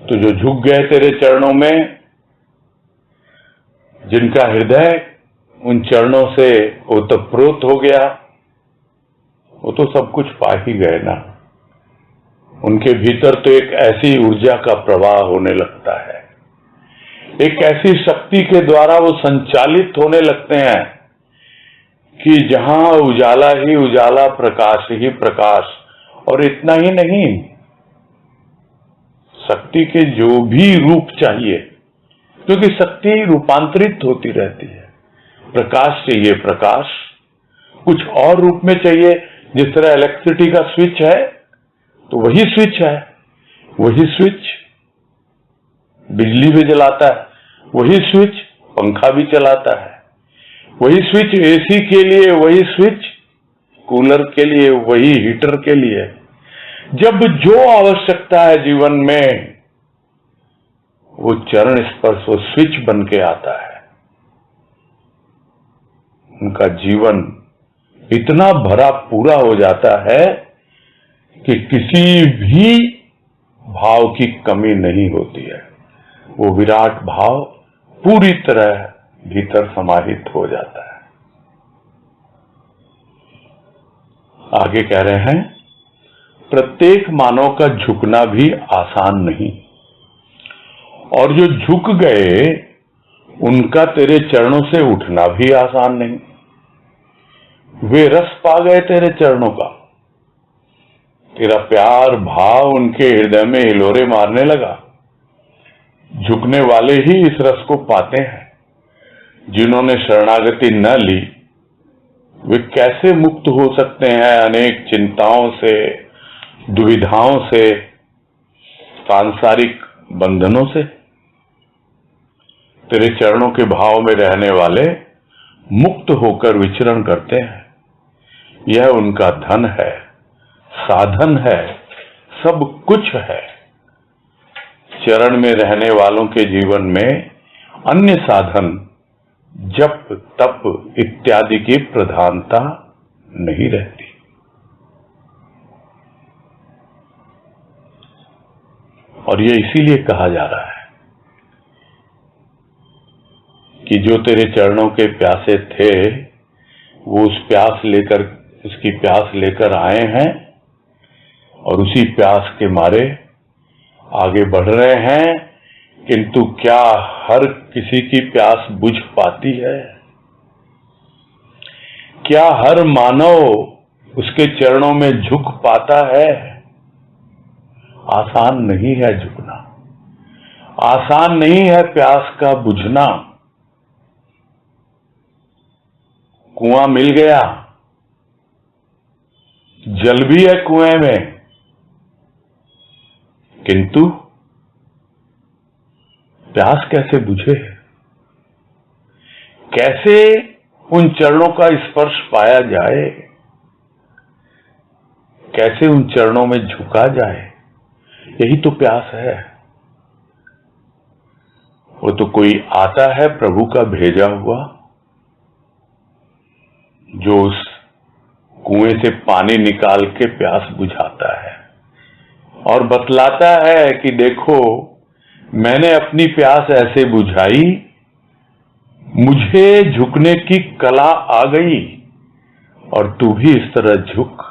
तो जो झुक गए तेरे चरणों में, जिनका हृदय उन चरणों से ओतप्रोत हो गया, वो तो सब कुछ पा ही गए ना। उनके भीतर तो एक ऐसी ऊर्जा का प्रवाह होने लगता है, एक ऐसी शक्ति के द्वारा वो संचालित होने लगते हैं कि जहां उजाला ही उजाला, प्रकाश ही प्रकाश। और इतना ही नहीं, शक्ति के जो भी रूप चाहिए, क्योंकि शक्ति रूपांतरित होती रहती है। प्रकाश चाहिए प्रकाश, कुछ और रूप में चाहिए। जिस तरह इलेक्ट्रिसिटी का स्विच है तो वही स्विच है, वही स्विच बिजली भी जलाता है, वही स्विच पंखा भी चलाता है, वही स्विच एसी के लिए, वही स्विच कूलर के लिए, वही हीटर के लिए। जब जो आवश्यकता है जीवन में, वो चरण स्पर्श, वो स्विच बन के आता है। उनका जीवन इतना भरा पूरा हो जाता है कि किसी भी भाव की कमी नहीं होती है। वो विराट भाव पूरी तरह भीतर समाहित हो जाता है। आगे कह रहे हैं, प्रत्येक मानव का झुकना भी आसान नहीं, और जो झुक गए उनका तेरे चरणों से उठना भी आसान नहीं। वे रस पा गए तेरे चरणों का, तेरा प्यार भाव उनके हृदय में हिलोरे मारने लगा। झुकने वाले ही इस रस को पाते हैं। जिन्होंने शरणागति न ली, वे कैसे मुक्त हो सकते हैं अनेक चिंताओं से, दुविधाओं से, सांसारिक बंधनों से। तेरे चरणों के भाव में रहने वाले मुक्त होकर विचरण करते हैं। यह उनका धन है, साधन है, सब कुछ है। चरण में रहने वालों के जीवन में अन्य साधन, जप तप इत्यादि की प्रधानता नहीं रहती। और ये इसीलिए कहा जा रहा है कि जो तेरे चरणों के प्यासे थे, वो उसकी प्यास लेकर आए हैं, और उसी प्यास के मारे आगे बढ़ रहे हैं। किंतु क्या हर किसी की प्यास बुझ पाती है? क्या हर मानव उसके चरणों में झुक पाता है? आसान नहीं है झुकना, आसान नहीं है प्यास का बुझना। कुआं मिल गया, जल भी है कुएं में, किंतु प्यास कैसे बुझे? कैसे उन चरणों का स्पर्श पाया जाए? कैसे उन चरणों में झुका जाए? यही तो प्यास है। वो तो कोई आता है प्रभु का भेजा हुआ, जो उस कुएं से पानी निकाल के प्यास बुझाता है और बतलाता है कि देखो, मैंने अपनी प्यास ऐसे बुझाई, मुझे झुकने की कला आ गई, और तू भी इस तरह झुक।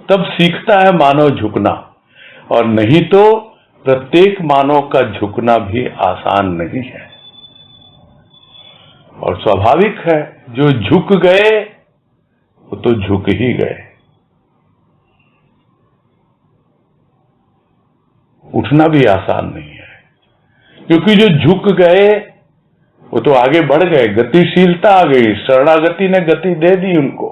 तब सीखता है मानव झुकना, और नहीं तो प्रत्येक मानव का झुकना भी आसान नहीं है। और स्वाभाविक है, जो झुक गए वो तो झुक ही गए। उठना भी आसान नहीं है, क्योंकि जो झुक गए वो तो आगे बढ़ गए, गतिशीलता आ गई, शरणागति ने गति दे दी उनको।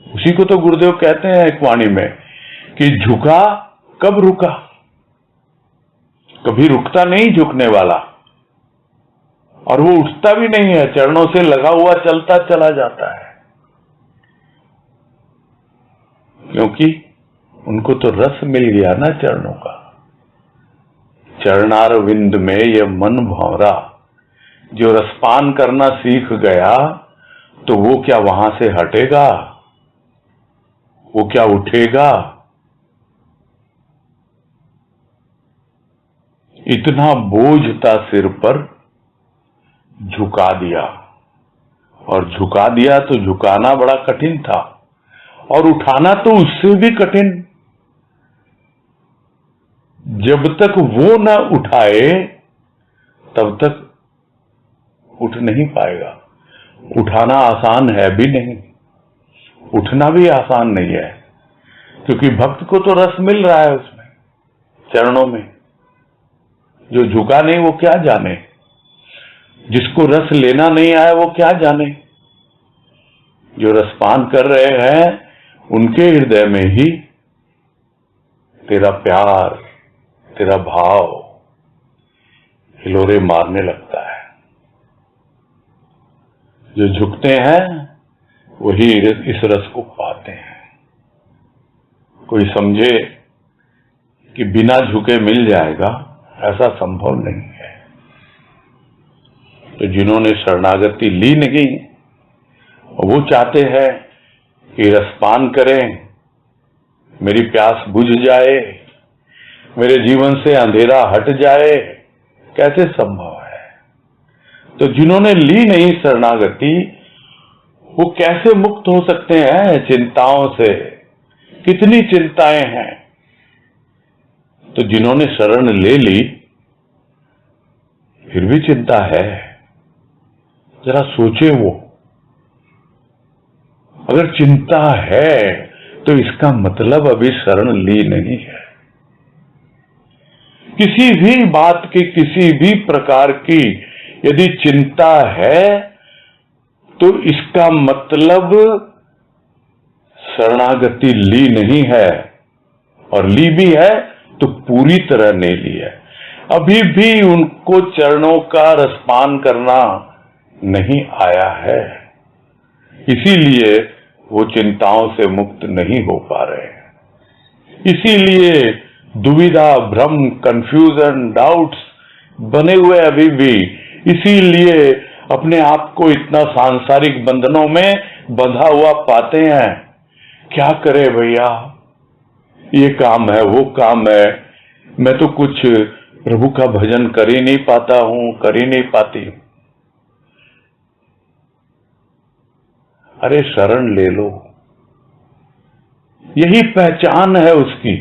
उसी को तो गुरुदेव कहते हैं एक वाणी में कि झुका कब रुका। कभी रुकता नहीं झुकने वाला, और वो उठता भी नहीं है, चरणों से लगा हुआ चलता चला जाता है। क्योंकि उनको तो रस मिल गया ना चरणों का। चरणारविंद में ये मन भंवरा, जो रसपान करना सीख गया तो वो क्या वहां से हटेगा? वो क्या उठेगा? इतना बोझ था सिर पर, झुका दिया। और झुका दिया तो झुकाना बड़ा कठिन था, और उठाना तो उससे भी कठिन। जब तक वो न उठाए तब तक उठ नहीं पाएगा। उठाना आसान है भी नहीं, उठना भी आसान नहीं है, क्योंकि भक्त को तो रस मिल रहा है उसमें, चरणों में। जो झुका नहीं वो क्या जाने, जिसको रस लेना नहीं आया वो क्या जाने। जो रसपान कर रहे हैं उनके हृदय में ही तेरा प्यार, तेरा भाव हिलोरे मारने लगता है। जो झुकते हैं वही इस रस को पाते हैं। कोई समझे कि बिना झुके मिल जाएगा, ऐसा संभव नहीं है। तो जिन्होंने शरणागति ली नहीं, वो चाहते हैं कि रसपान करें, मेरी प्यास बुझ जाए, मेरे जीवन से अंधेरा हट जाए। कैसे संभव है? तो जिन्होंने ली नहीं शरणागति, वो कैसे मुक्त हो सकते हैं चिंताओं से? कितनी चिंताएं हैं। तो जिन्होंने शरण ले ली फिर भी चिंता है, जरा सोचे वो। अगर चिंता है तो इसका मतलब अभी शरण ली नहीं है। किसी भी बात की, किसी भी प्रकार की यदि चिंता है तो इसका मतलब शरणागति ली नहीं है, और ली भी है तो पूरी तरह नहीं ली है। अभी भी उनको चरणों का रसपान करना नहीं आया है, इसीलिए वो चिंताओं से मुक्त नहीं हो पा रहे हैं। इसीलिए दुविधा, भ्रम, कंफ्यूजन, डाउट्स बने हुए अभी भी। इसीलिए अपने आप को इतना सांसारिक बंधनों में बंधा हुआ पाते हैं। क्या करे भैया, ये काम है, वो काम है, मैं तो कुछ प्रभु का भजन कर ही नहीं पाता हूं, कर ही नहीं पाती हूं। अरे शरण ले लो, यही पहचान है उसकी।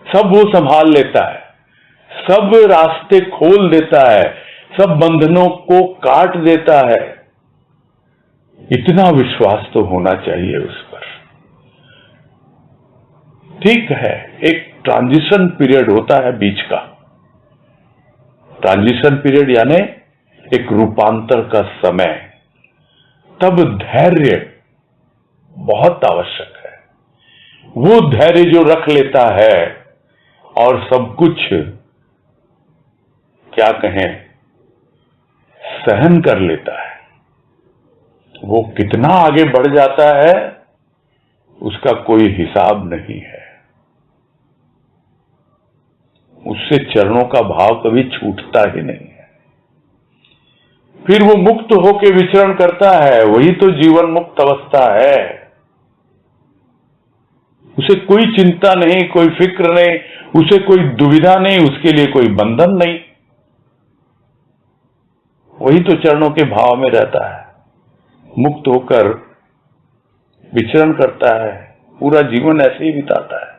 सब वो संभाल लेता है, सब रास्ते खोल देता है, सब बंधनों को काट देता है। इतना विश्वास तो होना चाहिए उस पर। ठीक है, एक ट्रांजिशन पीरियड होता है बीच का। ट्रांजिशन पीरियड यानी एक रूपांतर का समय। तब धैर्य बहुत आवश्यक है। वो धैर्य जो रख लेता है और सब कुछ, क्या कहें, सहन कर लेता है, वो कितना आगे बढ़ जाता है उसका कोई हिसाब नहीं है। उससे चरणों का भाव कभी छूटता ही नहीं है। फिर वो मुक्त होकर विचरण करता है, वही तो जीवन मुक्त अवस्था है। उसे कोई चिंता नहीं, कोई फिक्र नहीं, उसे कोई दुविधा नहीं, उसके लिए कोई बंधन नहीं। वही तो चरणों के भाव में रहता है, मुक्त होकर विचरण करता है, पूरा जीवन ऐसे ही बिताता है।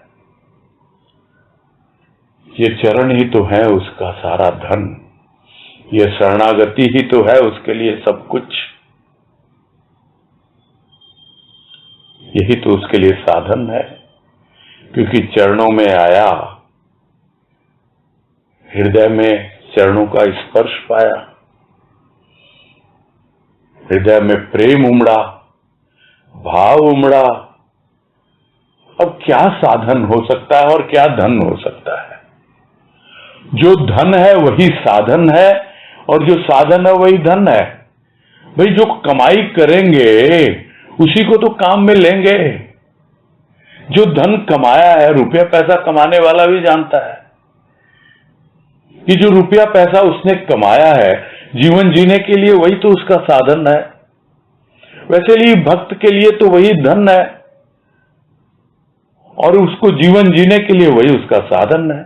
ये चरण ही तो है उसका सारा धन, ये शरणागति ही तो है उसके लिए सब कुछ। यही तो उसके लिए साधन है, क्योंकि चरणों में आया, हृदय में चरणों का स्पर्श पाया, हृदय में प्रेम उमड़ा, भाव उमड़ा। अब क्या साधन हो सकता है और क्या धन हो सकता है? जो धन है वही साधन है, और जो साधन है वही धन है। भाई जो कमाई करेंगे उसी को तो काम में लेंगे। जो धन कमाया है, रुपया पैसा कमाने वाला भी जानता है कि जो रुपया पैसा उसने कमाया है जीवन जीने के लिए, वही तो उसका साधन है। वैसे ही भक्त के लिए तो वही धन है और उसको जीवन जीने के लिए वही उसका साधन है।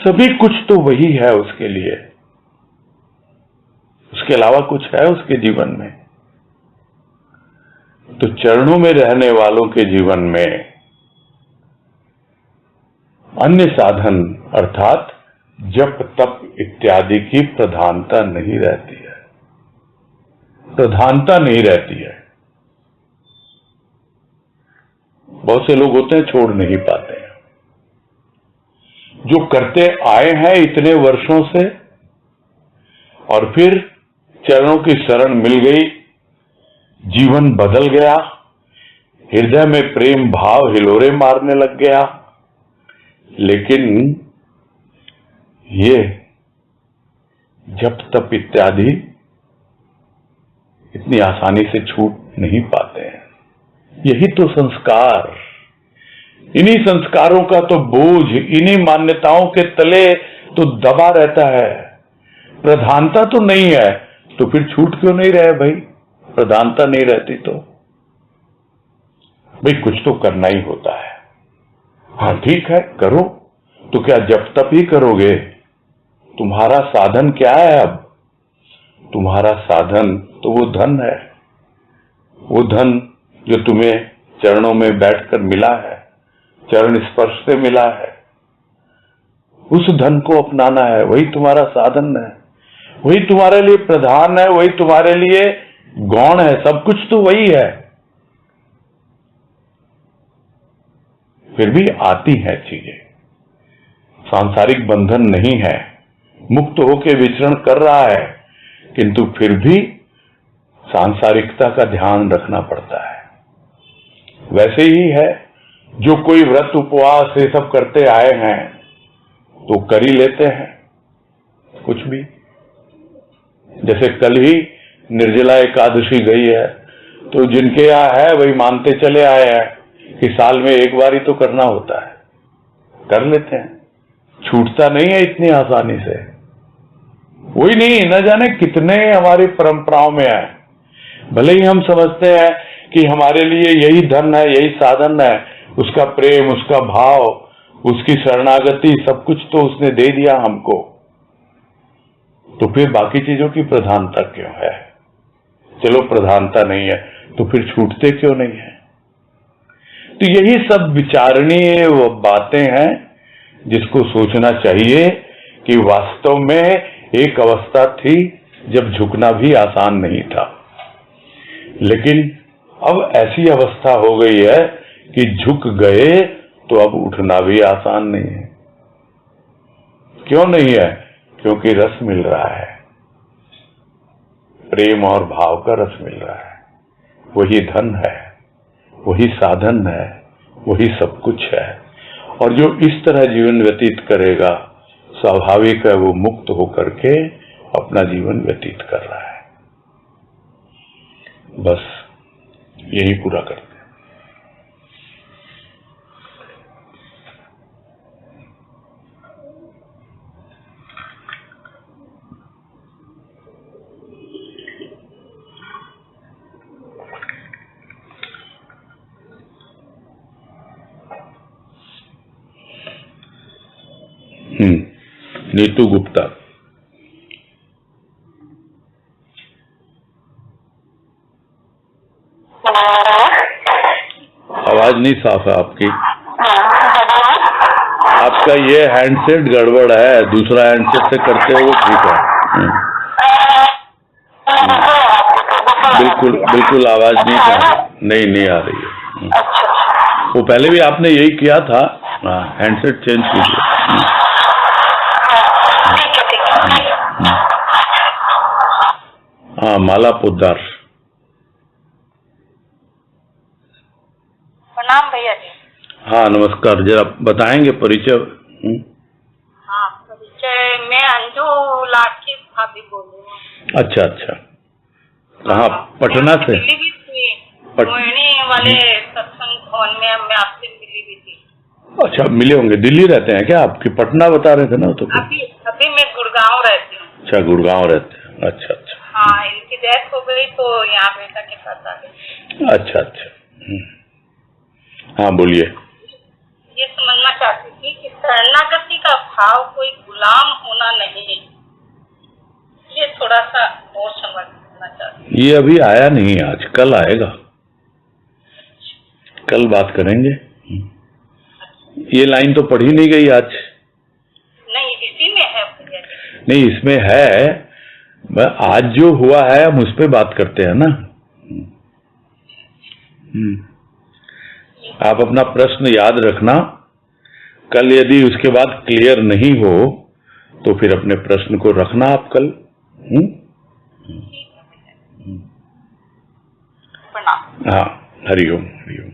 सभी कुछ तो वही है उसके लिए, उसके अलावा कुछ है उसके जीवन में? तो चरणों में रहने वालों के जीवन में अन्य साधन अर्थात जप तप इत्यादि की प्रधानता नहीं रहती है, प्रधानता नहीं रहती है। बहुत से लोग होते हैं छोड़ नहीं पाते हैं, जो करते आए हैं इतने वर्षों से, और फिर चरणों की शरण मिल गई, जीवन बदल गया, हृदय में प्रेम भाव हिलोरे मारने लग गया, लेकिन ये जप तप इत्यादि इतनी आसानी से छूट नहीं पाते हैं। यही तो संस्कार, इन्हीं संस्कारों का तो बोझ इन्हीं मान्यताओं के तले तो दबा रहता है। प्रधानता तो नहीं है तो फिर छूट क्यों नहीं रहे भाई? प्रधानता नहीं रहती तो भाई कुछ तो करना ही होता है। हाँ ठीक है, करो, तो क्या जब तक ही करोगे? तुम्हारा साधन क्या है? अब तुम्हारा साधन तो वो धन है, वो धन जो तुम्हें चरणों में बैठकर मिला है, चरण स्पर्श से मिला है, उस धन को अपनाना है। वही तुम्हारा साधन है, वही तुम्हारे लिए प्रधान है, वही तुम्हारे लिए गौण है, सब कुछ तो वही है। फिर भी आती है चीजें, सांसारिक बंधन नहीं है, मुक्त होकर विचरण कर रहा है, किंतु फिर भी सांसारिकता का ध्यान रखना पड़ता है। वैसे ही है, जो कोई व्रत उपवास ये सब करते आए हैं तो कर ही लेते हैं कुछ भी। जैसे कल ही निर्जला एकादशी गई है, तो जिनके यहाँ है वही मानते चले आए हैं कि साल में एक बार ही तो करना होता है, कर लेते हैं, छूटता नहीं है इतनी आसानी से। वही नहीं, न जाने कितने हमारी परंपराओं में है। भले ही हम समझते हैं कि हमारे लिए यही धन है, यही साधन है, उसका प्रेम, उसका भाव, उसकी शरणागति, सब कुछ तो उसने दे दिया हमको, तो फिर बाकी चीजों की प्रधानता क्यों है? चलो प्रधानता नहीं है तो फिर छूटते क्यों नहीं है? तो यही सब विचारणीय वो बातें हैं जिसको सोचना चाहिए कि वास्तव में एक अवस्था थी जब झुकना भी आसान नहीं था, लेकिन अब ऐसी अवस्था हो गई है कि झुक गए तो अब उठना भी आसान नहीं है। क्यों नहीं है? क्योंकि रस मिल रहा है, प्रेम और भाव का रस मिल रहा है। वही धन है, वही साधन है, वही सब कुछ है। और जो इस तरह जीवन व्यतीत करेगा, स्वाभाविक है वो मुक्त होकर के अपना जीवन व्यतीत कर रहा है। बस यही पूरा करते हैं। नीतू गुप्ता। आवाज नहीं साफ है आपकी। आपका ये हैंडसेट गड़बड़ है, दूसरा हैंडसेट से करते हो वो ठीक है। बिल्कुल बिल्कुल आवाज नहीं आ रही है। वो पहले भी आपने यही किया था, हैंडसेट चेंज कीजिए। हाँ, माला पोद्दार। प्रणाम भैया जी। हाँ नमस्कार, जरा बताएंगे परिचय? हाँ परिचय, मैं अंजू लाठी भाभी बोल रही हूँ। अच्छा, कहाँ? पटना से? रोहिणी वाले सत्संग भवन में मैं आपसे मिली भी थी। अच्छा, मिले होंगे। दिल्ली रहते हैं क्या आपकी? पटना बता रहे थे ना तो। अभी अभी मैं गुड़गांव रहती हूँ। अच्छा, गुड़गांव रहते हैं। अच्छा अच्छा। हाँ, इनकी डेथ हो गई तो यहाँ बेटा के पास आ गई। अच्छा अच्छा। हाँ बोलिए। ये समझना चाहती थी कि शरणागति का भाव कोई गुलाम होना नहीं, ये थोड़ा सा और समझना चाहती हूँ। ये अभी आया नहीं, आज कल आएगा, कल बात करेंगे। ये लाइन तो पढ़ी नहीं गई आज। नहीं, इसी में है भैया जी। नहीं, इसमें है। आज जो हुआ है हम उस पर बात करते हैं ना। आप अपना प्रश्न याद रखना। कल यदि उसके बाद क्लियर नहीं हो तो फिर अपने प्रश्न को रखना आप कल। प्रणाम। हाँ, हरिओम हरिओम।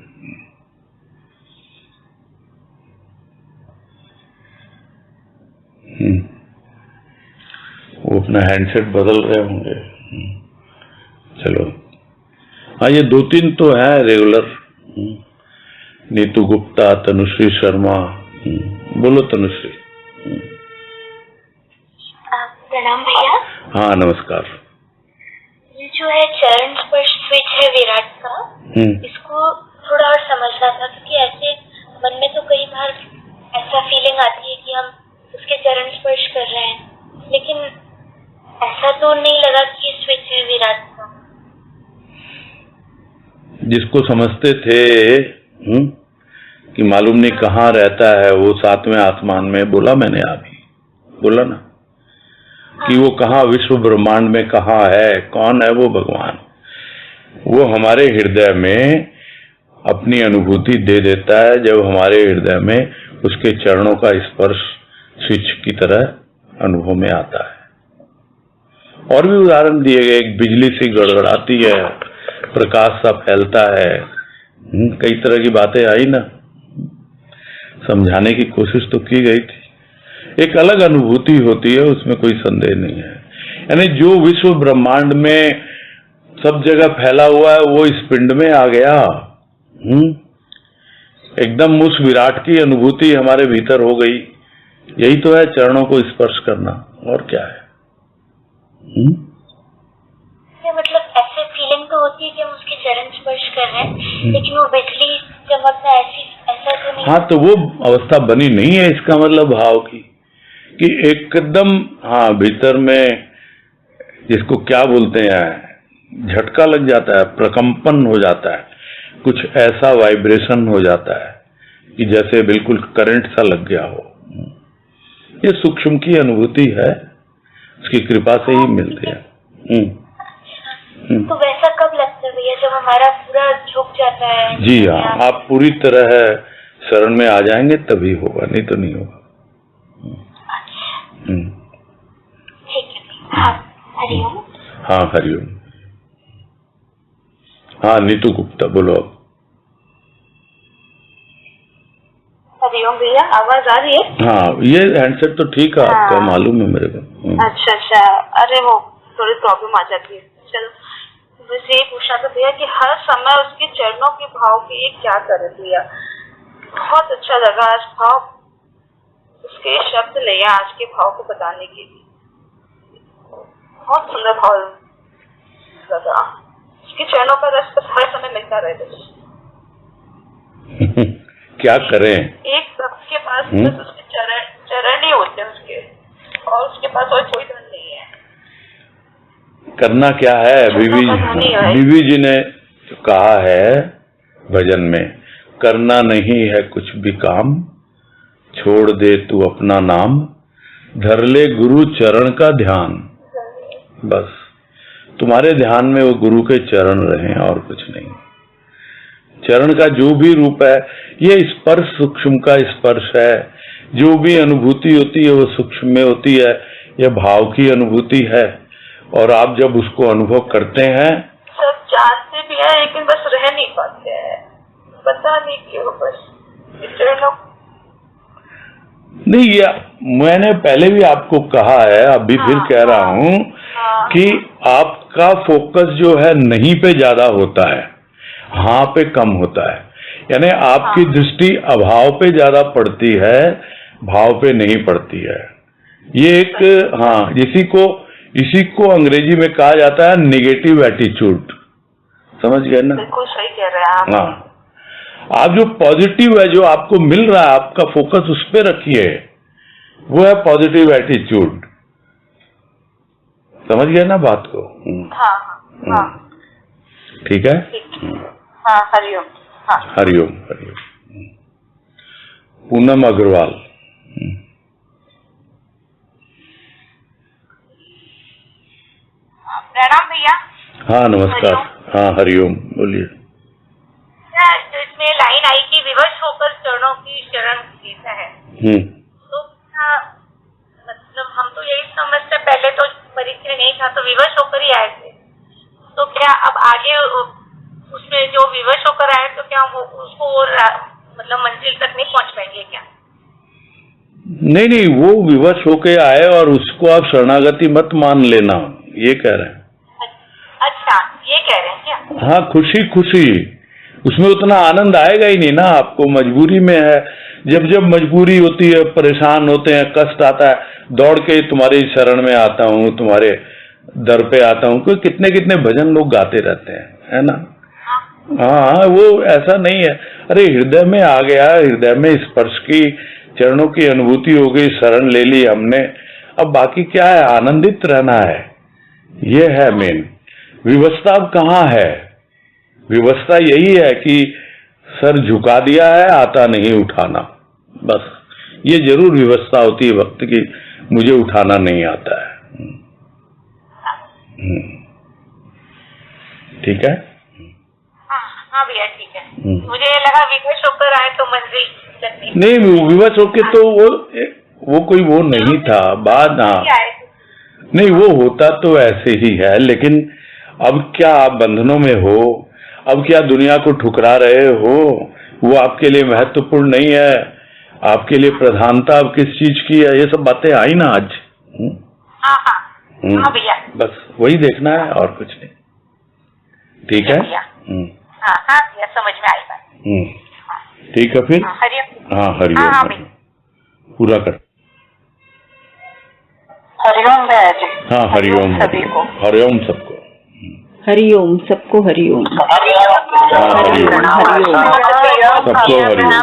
वो अपना हैंडसेट बदल रहे होंगे। चलो, हाँ, ये 2-3 तो है रेगुलर। नीतू गुप्ता, तनुश्री शर्मा। बोलो तनुश्री। प्रणाम भैया। हाँ नमस्कार। ये जो है चरण स्पर्श स्विच है विराट का, इसको थोड़ा और समझना था, क्योंकि ऐसे मन में तो कई बार ऐसा फीलिंग आती है कि हम उसके चरण स्पर्श कर रहे हैं, लेकिन ऐसा तो नहीं लगा कि ये स्विच है विराट का। जिसको समझते थे कि मालूम नहीं कहाँ रहता है वो 7वें आसमान में, बोला मैंने अभी, बोला ना कि वो कहाँ विश्व ब्रह्मांड में कहाँ है, कौन है वो भगवान। वो हमारे हृदय में अपनी अनुभूति दे देता है जब हमारे हृदय में उसके चरणों का स्पर्श स्विच की तरह अनुभव में आता है। और भी उदाहरण दिए गए, एक बिजली सी गड़गड़ाती है, प्रकाश सा फैलता है, कई तरह की बातें आई ना, समझाने की कोशिश तो की गई थी। एक अलग अनुभूति होती है, उसमें कोई संदेह नहीं है। यानी जो विश्व ब्रह्मांड में सब जगह फैला हुआ है वो इस पिंड में आ गया। एकदम उस विराट की अनुभूति हमारे भीतर हो गई। यही तो है चरणों को स्पर्श करना, और क्या है। मतलब ऐसे फीलिंग तो होती है कि हम उसके चरण स्पर्श कर रहे हैं, लेकिन वो बिजली चमकना ऐसा तो नहीं। हाँ, तो वो अवस्था बनी नहीं है, इसका मतलब भाव की कि एकदम, हाँ, भीतर में जिसको क्या बोलते हैं, झटका लग जाता है, प्रकंपन हो जाता है, कुछ ऐसा वाइब्रेशन हो जाता है कि जैसे बिल्कुल करंट सा लग गया हो। ये सूक्ष्म की अनुभूति है, उसकी कृपा से ही मिलती है। तो वैसा कब लगता है भैया, जब हमारा पूरा झुक जाता है? जी हाँ, आप पूरी तरह शरण में आ जाएंगे तभी होगा, नहीं तो नहीं होगा। ठीक है। हरिओम। हाँ हरिओम। हाँ नीतू गुप्ता, बोलो अब। हरिओम भैया, आवाज आ रही है? हाँ, ये हैंडसेट तो ठीक है आपका, मालूम है मेरे को। अच्छा, अरे वो थोड़ी प्रॉब्लम आ जाती है। चलो, बस यही पूछना था भैया कि हर समय उसके चरणों के भाव के लिए क्या करे भैया। बहुत अच्छा लगा आज भाव, उसके शब्द लिया आज के भाव को बताने के लिए, बहुत सुंदर भाव लगा। उसके चरणों का रस बस हर समय मिलता रहे। क्या करें, एक सबके पास बस उसके चरण ही होते हैं उसके, और उसके पास और कोई धन नहीं है। करना क्या है, बीवी जी ने जो कहा है भजन में, करना नहीं है कुछ भी काम, छोड़ दे तू अपना नाम, धर ले गुरु चरण का ध्यान। बस तुम्हारे ध्यान में वो गुरु के चरण रहे, और कुछ नहीं। चरण का जो भी रूप है, ये स्पर्श सूक्ष्म का स्पर्श है। जो भी अनुभूति होती है वो सूक्ष्म में होती है, यह भाव की अनुभूति है। और आप जब उसको अनुभव करते हैं, सब जानते भी हैं लेकिन बस रह नहीं पाते हैं, पता नहीं क्यों। बस नहीं, ये मैंने पहले भी आपको कहा है, अभी फिर कह रहा हूँ कि आपका फोकस जो है नहीं पे ज्यादा होता है, हाँ पे कम होता है, यानी आपकी दृष्टि अभाव पे ज्यादा पड़ती है, भाव पे नहीं पड़ती है। ये एक, हाँ, इसी को अंग्रेजी में कहा जाता है निगेटिव एटीट्यूड। समझ गए ना? बिल्कुल सही कह रहे हैं आप। हाँ, आप जो पॉजिटिव है, जो आपको मिल रहा है, आपका फोकस उस पर रखिए, वो है पॉजिटिव एटीट्यूड। समझ गए ना बात को? हाँ हाँ ठीक है। हाँ, हरिओम। हाँ, हरिओम हरिओम। पूनम अग्रवाल। प्रणाम भैया। हाँ नमस्कार। हाँ हरिओम, बोलिए। इसमें लाइन आई कि विवश होकर चरणों की शरण लेता है, तो क्या मतलब हम तो यही समझते, पहले तो परिचय नहीं था तो विवश होकर ही आए थे, तो क्या अब आगे उसमें जो विवश होकर आए तो क्या वो उसको मतलब मंजिल तक नहीं पहुंच पाएंगे क्या? नहीं नहीं, वो विवश होके आए और उसको आप शरणागति मत मान लेना, ये कह रहे हैं। अच्छा, ये कह रहे हैं क्या? हाँ, खुशी खुशी, उसमें उतना आनंद आएगा ही नहीं ना, आपको मजबूरी में है। जब जब मजबूरी होती है, परेशान होते हैं, कष्ट आता है, दौड़ के तुम्हारी शरण में आता हूँ, तुम्हारे दर पे आता हूँ, कोई कितने कितने भजन लोग गाते रहते हैं, है ना? हाँ, वो ऐसा नहीं है। अरे हृदय में आ गया, हृदय में स्पर्श की, चरणों की अनुभूति हो गई, शरण ले ली हमने, अब बाकी क्या है, आनंदित रहना है, ये है मेन। विवशता अब कहाँ है? विवशता यही है कि सर झुका दिया है, आता नहीं उठाना, बस ये जरूर विवशता होती है वक्त की, मुझे उठाना नहीं आता है। ठीक है। हाँ भैया, ठीक है। मुझे लगा विवश होकर आए तो मंजिल तक नहीं, विवश होके तो वो कोई वो नहीं था बात। हाँ, नहीं, वो होता तो ऐसे ही है, लेकिन अब क्या आप बंधनों में हो, अब क्या दुनिया को ठुकरा रहे हो, वो आपके लिए महत्वपूर्ण नहीं है, आपके लिए प्रधानता अब किस चीज की है, ये सब बातें आई ना आज। हाँ भैया, बस वही देखना है और कुछ नहीं। ठीक है। हाँ भैया, समझ में आई बात। ठीक है फिर। हरिओम। हाँ हरिओम, पूरा कर। हरिओम भैया जी। हाँ हरिओम, हरिओम सबको। हरिओम सबको, हरिओम। हाँ हरिओम, सबको हरिओम।